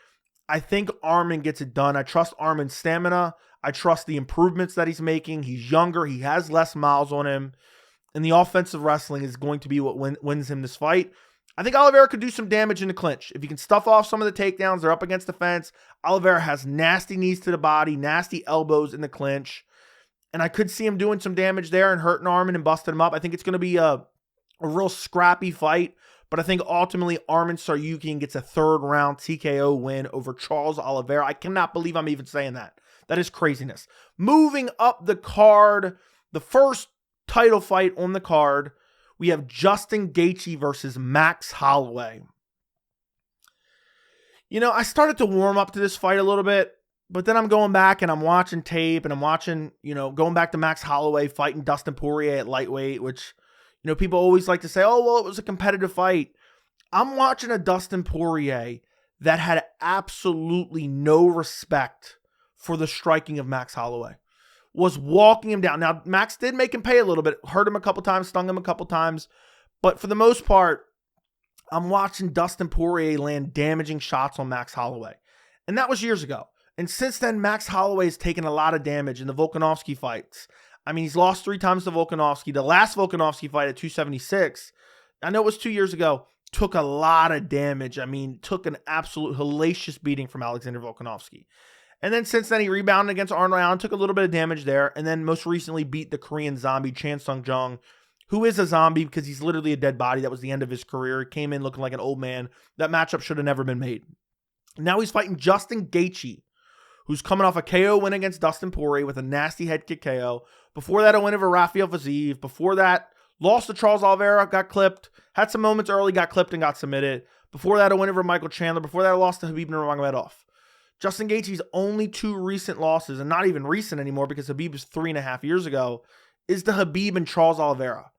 I think Arman gets it done. I trust Arman's stamina. I trust the improvements that he's making. He's younger. He has less miles on him. And the offensive wrestling is going to be what wins him this fight. I think Oliveira could do some damage in the clinch. If he can stuff off some of the takedowns, they're up against the fence. Oliveira has nasty knees to the body, nasty elbows in the clinch. And I could see him doing some damage there and hurting Arman and busting him up. I think it's going to be a real scrappy fight. But I think ultimately Arman Tsarukyan gets a third round TKO win over Charles Oliveira. I cannot believe I'm even saying that. That is craziness. Moving up the card, the first title fight on the card, we have Justin Gaethje versus Max Holloway. You know, I started to warm up to this fight a little bit, but then I'm going back and I'm watching tape and I'm watching, you know, going back to Max Holloway fighting Dustin Poirier at lightweight, which, you know, people always like to say, oh, well, it was a competitive fight. I'm watching a Dustin Poirier that had absolutely no respect for the striking of Max Holloway. Was walking him down. Now, Max did make him pay a little bit, hurt him a couple times, stung him a couple times, but for the most part, I'm watching Dustin Poirier land damaging shots on Max Holloway. And that was years ago. And since then, Max Holloway has taken a lot of damage in the Volkanovski fights. I mean, he's lost 3 times to Volkanovski. The last Volkanovski fight at 276, I know it was 2 years ago, took a lot of damage. I mean, took an absolute hellacious beating from Alexander Volkanovski. And then since then, he rebounded against Arnold Allen, took a little bit of damage there, and then most recently beat the Korean zombie, Chan Sung Jung, who is a zombie because he's literally a dead body. That was the end of his career. He came in looking like an old man. That matchup should have never been made. Now he's fighting Justin Gaethje, who's coming off a KO win against Dustin Poirier with a nasty head kick KO. Before that, a win over Rafael Fiziev. Before that, lost to Charles Oliveira, got clipped. Had some moments early, got clipped and got submitted. Before that, a win over Michael Chandler. Before that, a loss to Khabib Nurmagomedov. Justin Gaethje's only 2 recent losses, and not even recent anymore because Khabib was 3.5 years ago, is to Khabib and Charles Oliveira.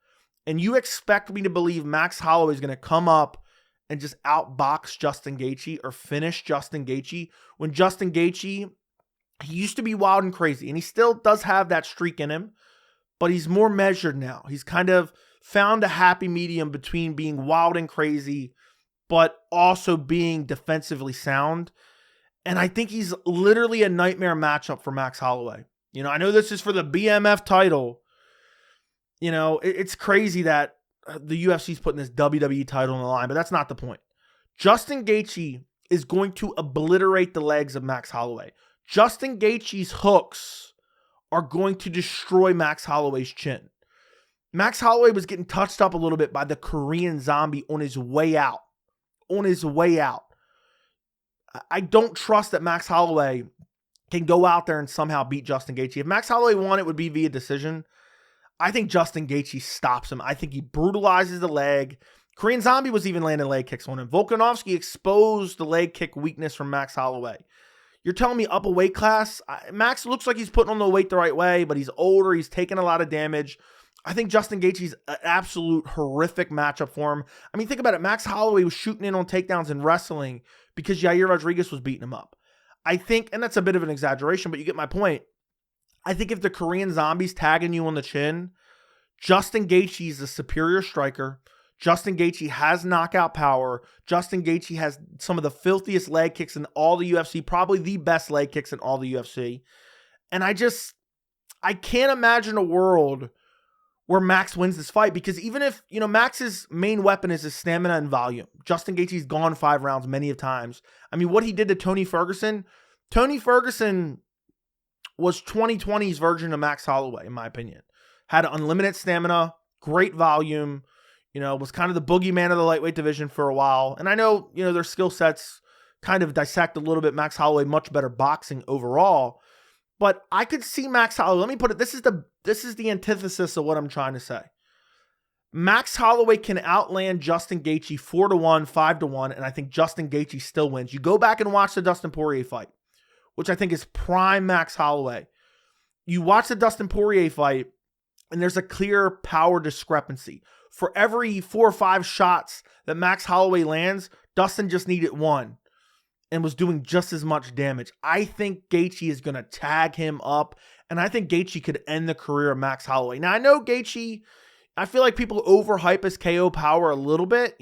And you expect me to believe Max Holloway is going to come up and just outbox Justin Gaethje or finish Justin Gaethje when Justin Gaethje, he used to be wild and crazy, and he still does have that streak in him, but he's more measured now. He's kind of found a happy medium between being wild and crazy, but also being defensively sound. And I think he's literally a nightmare matchup for Max Holloway. You know, I know this is for the BMF title. You know, it's crazy that the UFC's putting this WWE title on the line, but that's not the point. Justin Gaethje is going to obliterate the legs of Max Holloway. Justin Gaethje's hooks are going to destroy Max Holloway's chin. Max Holloway was getting touched up a little bit by the Korean zombie on his way out. I don't trust that Max Holloway can go out there and somehow beat Justin Gaethje. If Max Holloway won, it would be via decision. I think Justin Gaethje stops him. I think he brutalizes the leg. Korean Zombie was even landing leg kicks on him. Volkanovski exposed the leg kick weakness from Max Holloway. You're telling me up a weight class? Max looks like he's putting on the weight the right way, but he's older. He's taking a lot of damage. I think Justin Gaethje's an absolute horrific matchup for him. I mean, think about it. Max Holloway was shooting in on takedowns and wrestling because Yair Rodriguez was beating him up. I think, and that's a bit of an exaggeration, but you get my point. I think if the Korean Zombie's tagging you on the chin, Justin Gaethje is a superior striker. Justin Gaethje has knockout power. Justin Gaethje has some of the filthiest leg kicks in all the UFC, probably the best leg kicks in all the UFC. And I can't imagine a world where Max wins this fight, because even if, Max's main weapon is his stamina and volume. Justin Gaethje's gone 5 rounds many of times. I mean, what he did to Tony Ferguson was 2020's version of Max Holloway, in my opinion. Had unlimited stamina, great volume, was kind of the boogeyman of the lightweight division for a while. And I know, their skill sets kind of dissect a little bit. Max Holloway, much better boxing overall. But I could see Max Holloway, let me put it, this is the antithesis of what I'm trying to say. Max Holloway can outland Justin Gaethje 4-1, 5-1, and I think Justin Gaethje still wins. You go back and watch the Dustin Poirier fight, which I think is prime Max Holloway. You watch the Dustin Poirier fight, and there's a clear power discrepancy. For every 4 or 5 shots that Max Holloway lands, Dustin just needed 1 and was doing just as much damage. I think Gaethje is going to tag him up, and I think Gaethje could end the career of Max Holloway. Now, I know Gaethje, I feel like people overhype his KO power a little bit.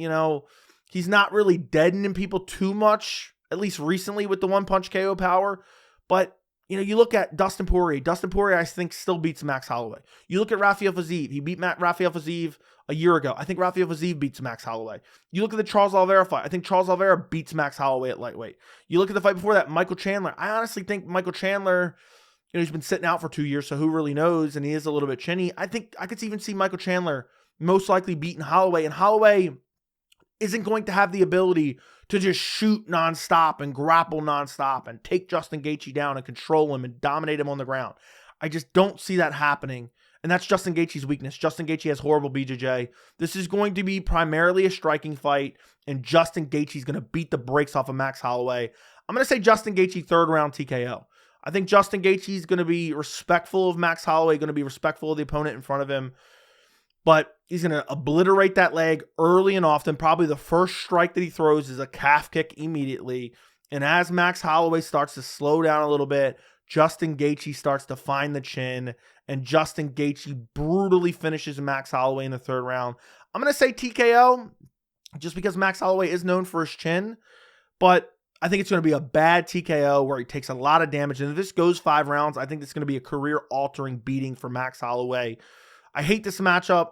He's not really deadening people too much, at least recently, with the one-punch KO power. But, you look at Dustin Poirier. Dustin Poirier, I think, still beats Max Holloway. You look at Rafael Fiziev. He beat Rafael Fiziev a year ago. I think Rafael Fiziev beats Max Holloway. You look at the Charles Oliveira fight. I think Charles Oliveira beats Max Holloway at lightweight. You look at the fight before that, Michael Chandler. I honestly think Michael Chandler, he's been sitting out for 2 years, so who really knows? And he is a little bit chinny. I think I could even see Michael Chandler most likely beating Holloway. And Holloway isn't going to have the ability to just shoot nonstop and grapple nonstop and take Justin Gaethje down and control him and dominate him on the ground. I just don't see that happening. And that's Justin Gaethje's weakness. Justin Gaethje has horrible BJJ. This is going to be primarily a striking fight, and Justin Gaethje is going to beat the brakes off of Max Holloway. I'm going to say Justin Gaethje 3rd round TKO. I think Justin Gaethje is going to be respectful of Max Holloway, going to be respectful of the opponent in front of him. But he's going to obliterate that leg early and often. Probably the first strike that he throws is a calf kick immediately. And as Max Holloway starts to slow down a little bit, Justin Gaethje starts to find the chin, and Justin Gaethje brutally finishes Max Holloway in the 3rd round. I'm going to say TKO just because Max Holloway is known for his chin, but I think it's going to be a bad TKO where he takes a lot of damage. And if this goes 5 rounds, I think it's going to be a career-altering beating for Max Holloway. I hate this matchup.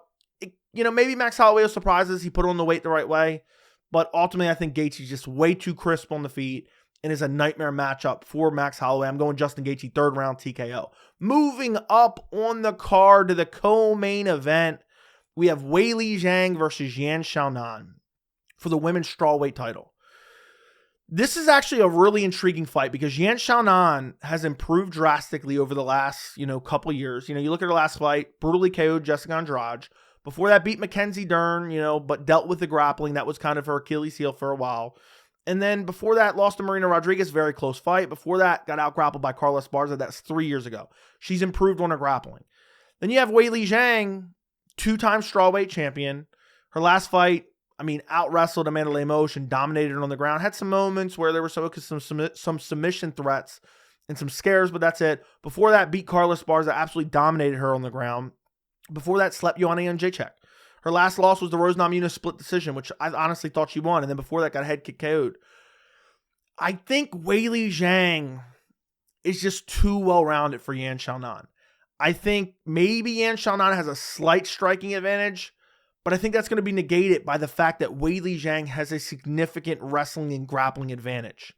Maybe Max Holloway will surprise us. He put on the weight the right way. But ultimately, I think Gaethje is just way too crisp on the feet and is a nightmare matchup for Max Holloway. I'm going Justin Gaethje 3rd round TKO. Moving up on the card to the co-main event, we have Weili Zhang versus Yan Xiaonan for the women's strawweight title. This is actually a really intriguing fight because Yan Xiaonan has improved drastically over the last, couple years. You look at her last fight, brutally KO'd Jessica Andrade. Before that, beat Mackenzie Dern, but dealt with the grappling. That was kind of her Achilles heel for a while. And then before that, lost to Marina Rodriguez, very close fight. Before that, got out-grappled by Carla Esparza. That's 3 years ago. She's improved on her grappling. Then you have Weili Zhang, 2-time strawweight champion. Her last fight, out-wrestled Amanda Lemos and dominated her on the ground. Had some moments where there were some submission threats and some scares, but that's it. Before that, beat Carla Esparza, absolutely dominated her on the ground. Before that, slept Joanna Jędrzejczyk. Her last loss was the Rose Namajunas split decision, which I honestly thought she won. And then before that, got head kick KO'd. I think Weili Zhang is just too well-rounded for Yan Xiaonan. I think maybe Yan Xiaonan has a slight striking advantage, but I think that's going to be negated by the fact that Weili Zhang has a significant wrestling and grappling advantage.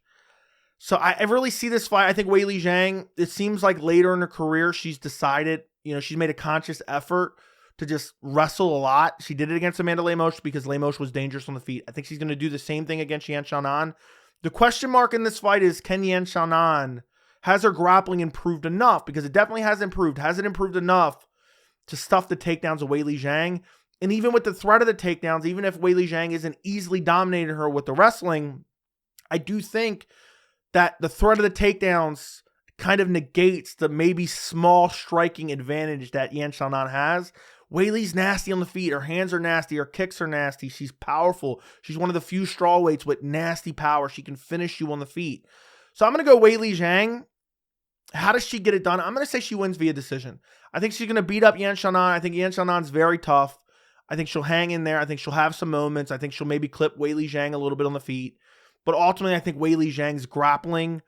So I really see this fight. I think Weili Zhang, it seems like later in her career, she's decided, she's made a conscious effort to just wrestle a lot. She did it against Amanda Lemos because Lemos was dangerous on the feet. I think she's going to do the same thing against Yan Xiaonan. The question mark in this fight is, can Yan Xiaonan, has her grappling improved enough? Because it definitely has improved. Has it improved enough to stuff the takedowns of Weili Zhang? And even with the threat of the takedowns, even if Weili Zhang isn't easily dominating her with the wrestling, I do think that the threat of the takedowns kind of negates the maybe small striking advantage that Yan Xiaonan has, Weili's nasty on the feet. Her hands are nasty. Her kicks are nasty. She's powerful. She's one of the few strawweights with nasty power. She can finish you on the feet. So I'm going to go Weili Zhang. How does she get it done? I'm going to say she wins via decision. I think she's going to beat up Xiaonan. I think Xiaonan's very tough. I think she'll hang in there. I think she'll have some moments. I think she'll maybe clip Weili Zhang a little bit on the feet. But ultimately, I think Weili Zhang's grappling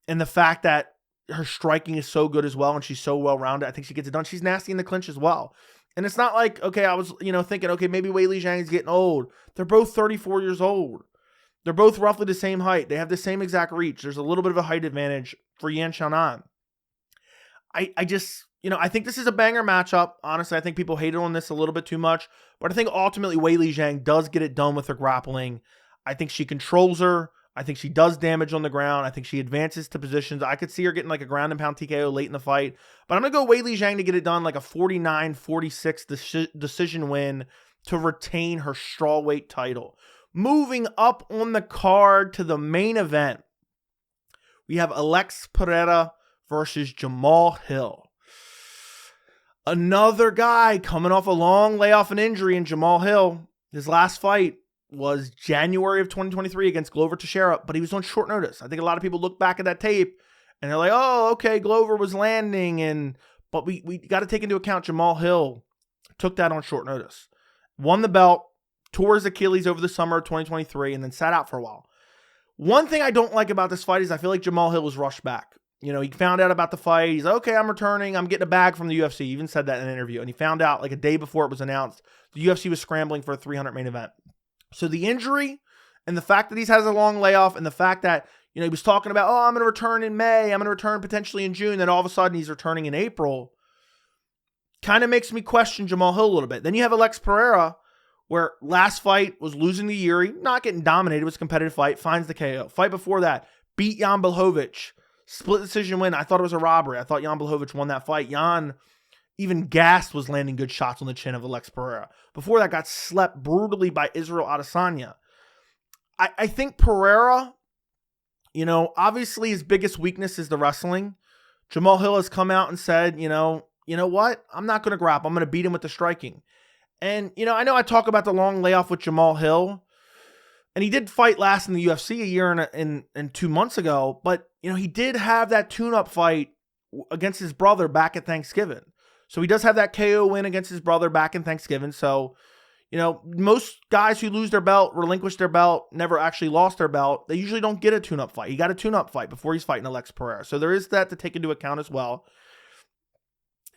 and the fact that her striking is so good as well and she's so well-rounded, I think she gets it done. She's nasty in the clinch as well. And it's not like, okay, I was, thinking, okay, maybe Weili Zhang's getting old. They're both 34 years old. They're both roughly the same height. They have the same exact reach. There's a little bit of a height advantage for Xiaonan. I just, I think this is a banger matchup. Honestly, I think people hated on this a little bit too much. But I think ultimately Weili Zhang does get it done with her grappling. I think she controls her. I think she does damage on the ground. I think she advances to positions. I could see her getting like a ground and pound TKO late in the fight. But I'm going to go Weili Zhang to get it done like a 49-46 decision win to retain her strawweight title. Moving up on the card to the main event, we have Alex Pereira versus Jamahal Hill. Another guy coming off a long layoff and injury in Jamahal Hill. His last fight was January of 2023 against Glover Teixeira, but he was on short notice. I think a lot of people look back at that tape and they're like, oh, okay, Glover was landing, but we got to take into account Jamahal Hill took that on short notice. Won the belt, tore his Achilles over the summer of 2023, and then sat out for a while. One thing I don't like about this fight is I feel like Jamahal Hill was rushed back. He found out about the fight. He's like, okay, I'm returning. I'm getting a bag from the UFC. He even said that in an interview. And he found out like a day before it was announced, the UFC was scrambling for a 300 main event. So the injury and the fact that he has a long layoff and the fact that, he was talking about, oh, I'm going to return in May. I'm going to return potentially in June. Then all of a sudden he's returning in April. Kind of makes me question Jamahal Hill a little bit. Then you have Alex Pereira, where last fight was losing to Jiří, not getting dominated. It was a competitive fight. Finds the KO. Fight before that, beat Jan Blachowicz. Split decision win. I thought it was a robbery. I thought Jan Blachowicz won that fight. Jan, even gassed, was landing good shots on the chin of Alex Pereira. Before that, got slept brutally by Israel Adesanya. I think Pereira, obviously his biggest weakness is the wrestling. Jamahal Hill has come out and said, you know what? I'm not going to grapple. I'm going to beat him with the striking. And, I know I talk about the long layoff with Jamahal Hill, and he did fight last in the UFC a year and 2 months ago, but, he did have that tune-up fight against his brother back at Thanksgiving. So he does have that KO win against his brother back in Thanksgiving. So, most guys who lose their belt, relinquish their belt, never actually lost their belt, they usually don't get a tune-up fight. He got a tune-up fight before he's fighting Alex Pereira. So there is that to take into account as well.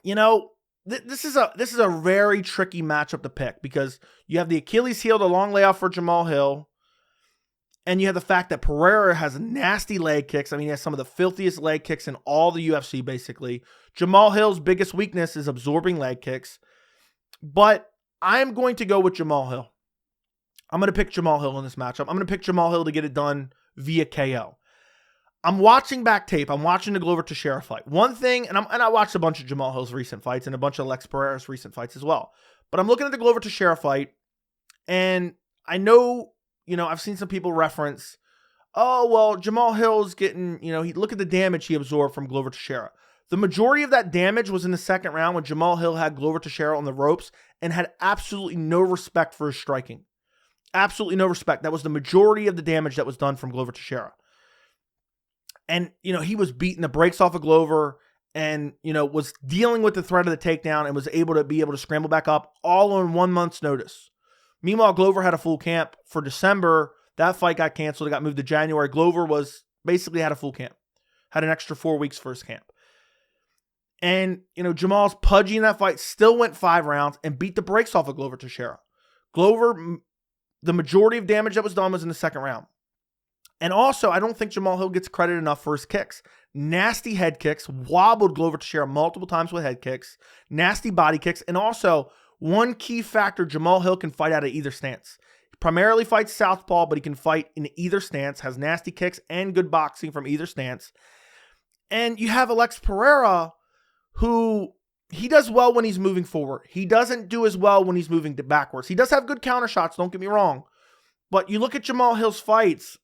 This is a very tricky matchup to pick because you have the Achilles heel, the long layoff for Jamahal Hill, and you have the fact that Pereira has nasty leg kicks. I mean, he has some of the filthiest leg kicks in all the UFC, basically. Jamahal Hill's biggest weakness is absorbing leg kicks, but I'm going to go with Jamahal Hill. I'm going to pick Jamahal Hill in this matchup. I'm going to pick Jamahal Hill to get it done via KO. I'm watching back tape. I'm watching the Glover Teixeira fight. One thing, and I watched a bunch of Jamahal Hill's recent fights and a bunch of Alex Pereira's recent fights as well. But I'm looking at the Glover Teixeira fight, and I know, I've seen some people reference, oh, well, Jamahal Hill's getting, look at the damage he absorbed from Glover Teixeira. The majority of that damage was in the second round when Jamahal Hill had Glover Teixeira on the ropes and had absolutely no respect for his striking. Absolutely no respect. That was the majority of the damage that was done from Glover Teixeira. And, he was beating the brakes off of Glover and, was dealing with the threat of the takedown and was able to scramble back up all on 1 month's notice. Meanwhile, Glover had a full camp for December. That fight got canceled. It got moved to January. Glover basically had a full camp. Had an extra 4 weeks for his camp. And, Jamal's pudgy in that fight, still went 5 rounds and beat the brakes off of Glover Teixeira. Glover, the majority of damage that was done was in the second round. And also, I don't think Jamahal Hill gets credit enough for his kicks. Nasty head kicks, wobbled Glover Teixeira multiple times with head kicks, nasty body kicks, and also one key factor, Jamahal Hill can fight out of either stance. He primarily fights southpaw, but he can fight in either stance, has nasty kicks and good boxing from either stance. And you have Alex Pereira, who he does well when he's moving forward. He doesn't do as well when he's moving backwards. He does have good counter shots, don't get me wrong. But you look at Jamahal Hill's fights,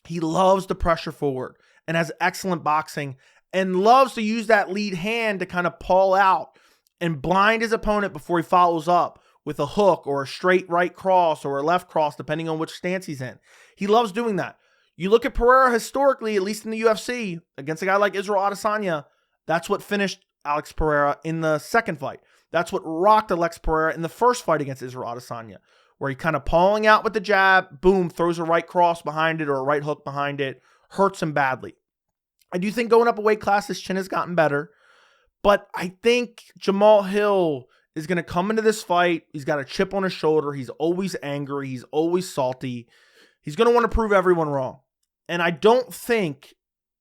he loves to pressure forward and has excellent boxing and loves to use that lead hand to kind of pull out and blind his opponent before he follows up with a hook or a straight right cross or a left cross, depending on which stance he's in. He loves doing that. You look at Pereira historically, at least in the UFC, against a guy like Israel Adesanya, that's what finished Alex Pereira in the second fight. That's what rocked Alex Pereira in the first fight against Israel Adesanya, where he kind of pawing out with the jab, boom, throws a right cross behind it or a right hook behind it, hurts him badly. I do think going up a weight class, his chin has gotten better, but I think Jamahal Hill is going to come into this fight. He's got a chip on his shoulder. He's always angry. He's always salty. He's going to want to prove everyone wrong. And I don't think,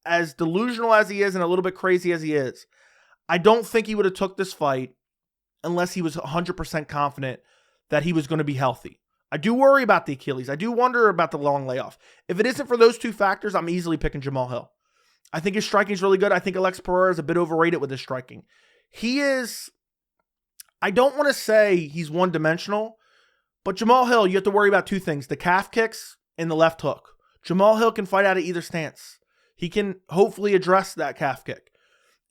as delusional as he is and a little bit crazy as he is, I don't think he would have took this fight unless he was 100% confident that he was going to be healthy. I do worry about the Achilles. I do wonder about the long layoff. If it isn't for those two factors, I'm easily picking Jamahal Hill. I think his striking is really good. I think Alex Pereira is a bit overrated with his striking. He is, I don't want to say he's one-dimensional, but Jamahal Hill, you have to worry about two things, the calf kicks and the left hook. Jamahal Hill can fight out of either stance. He can hopefully address that calf kick.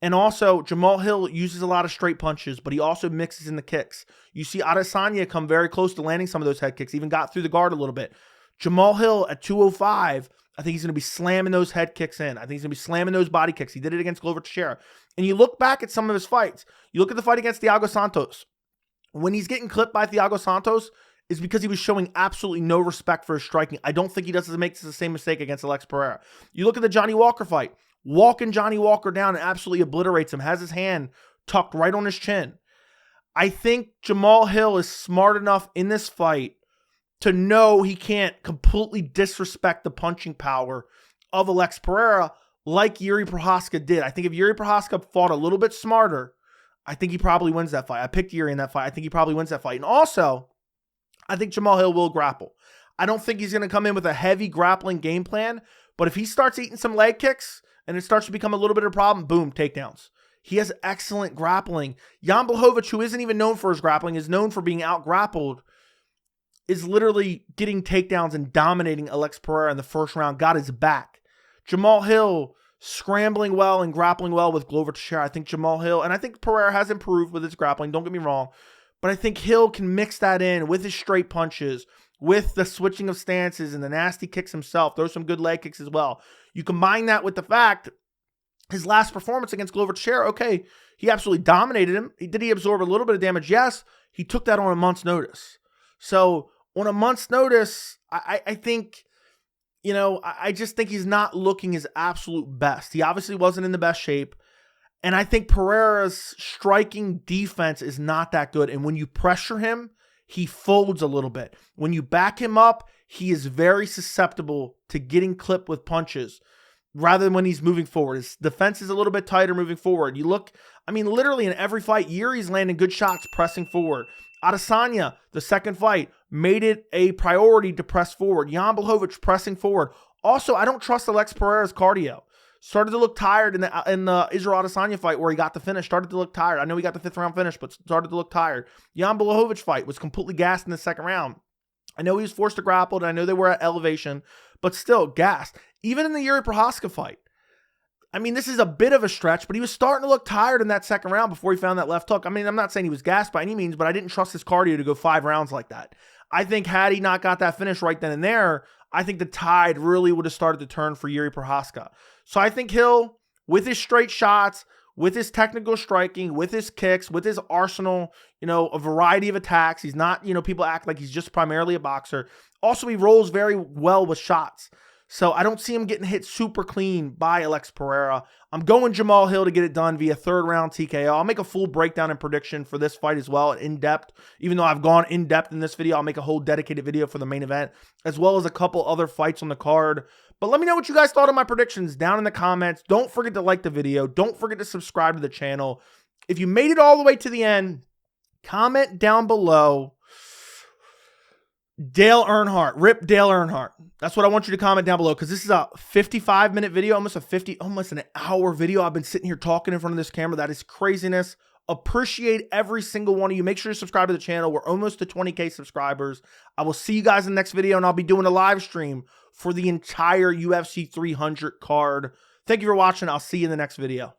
And also, Jamahal Hill uses a lot of straight punches, but he also mixes in the kicks. You see Adesanya come very close to landing some of those head kicks, even got through the guard a little bit. Jamahal Hill at 205, I think he's going to be slamming those head kicks in. I think he's going to be slamming those body kicks. He did it against Glover Teixeira. And you look back at some of his fights. You look at the fight against Thiago Santos. When he's getting clipped by Thiago Santos, is because he was showing absolutely no respect for his striking. I don't think he does make the same mistake against Alex Pereira. You look at the Johnny Walker fight. Walking Johnny Walker down and absolutely obliterates him. Has his hand tucked right on his chin. I think Jamahal Hill is smart enough in this fight to know he can't completely disrespect the punching power of Alex Pereira like Jiří Procházka did. I think if Jiří Procházka fought a little bit smarter, I think he probably wins that fight. I picked Jiří in that fight. I think he probably wins that fight. And also, I think Jamahal Hill will grapple. I don't think he's going to come in with a heavy grappling game plan, but if he starts eating some leg kicks and it starts to become a little bit of a problem, boom, takedowns. He has excellent grappling. Jan Blachowicz, who isn't even known for his grappling, is known for being out-grappled, is literally getting takedowns and dominating Alex Pereira in the first round, got his back. Jamahal Hill scrambling well and grappling well with Glover Teixeira. I think Jamahal Hill, and I think Pereira has improved with his grappling, don't get me wrong, but I think Hill can mix that in with his straight punches, with the switching of stances and the nasty kicks himself. Throw some good leg kicks as well. You combine that with the fact his last performance against Glover Teixeira, okay, he absolutely dominated him. Did he absorb a little bit of damage? Yes. He took that on a month's notice. So on a month's notice, I think, you know, I just think he's not looking his absolute best. He obviously wasn't in the best shape. And I think Pereira's striking defense is not that good. And when you pressure him, he folds a little bit. When you back him up, he is very susceptible to getting clipped with punches rather than when he's moving forward. His defense is a little bit tighter moving forward. You look, I mean, literally in every fight, Jiří's landing good shots pressing forward. Adesanya, the second fight, made it a priority to press forward. Jan Blachowicz pressing forward. Also, I don't trust Alex Pereira's cardio. Started to look tired in the Israel Adesanya fight where he got the finish. Started to look tired. I know he got the 5th round finish, but started to look tired. Jan Blachowicz fight was completely gassed in the second round. I know he was forced to grapple, and I know they were at elevation, but still gassed. Even in the Jiří Procházka fight. I mean, this is a bit of a stretch, but he was starting to look tired in that second round before he found that left hook. I mean, I'm not saying he was gassed by any means, but I didn't trust his cardio to go 5 rounds like that. I think had he not got that finish right then and there, I think the tide really would have started to turn for Jiří Procházka. So I think Hill, with his straight shots, with his technical striking, with his kicks, with his arsenal, you know, a variety of attacks. He's not, you know, people act like he's just primarily a boxer. Also, he rolls very well with shots. So I don't see him getting hit super clean by Alex Pereira. I'm going Jamahal Hill to get it done via 3rd round TKO. I'll make a full breakdown and prediction for this fight as well, in depth. Even though I've gone in depth in this video, I'll make a whole dedicated video for the main event, as well as a couple other fights on the card. But let me know what you guys thought of my predictions down in the comments. Don't forget to like the video. Don't forget to subscribe to the channel. If you made it all the way to the end, comment down below. Dale Earnhardt, rip Dale Earnhardt. That's what I want you to comment down below, because this is a 55-minute video, almost an hour video. I've been sitting here talking in front of this camera. That is craziness. Appreciate every single one of you. Make sure you subscribe to the channel. We're almost to 20K subscribers. I will see you guys in the next video, and I'll be doing a live stream for the entire UFC 300 card. Thank you for watching. I'll see you in the next video.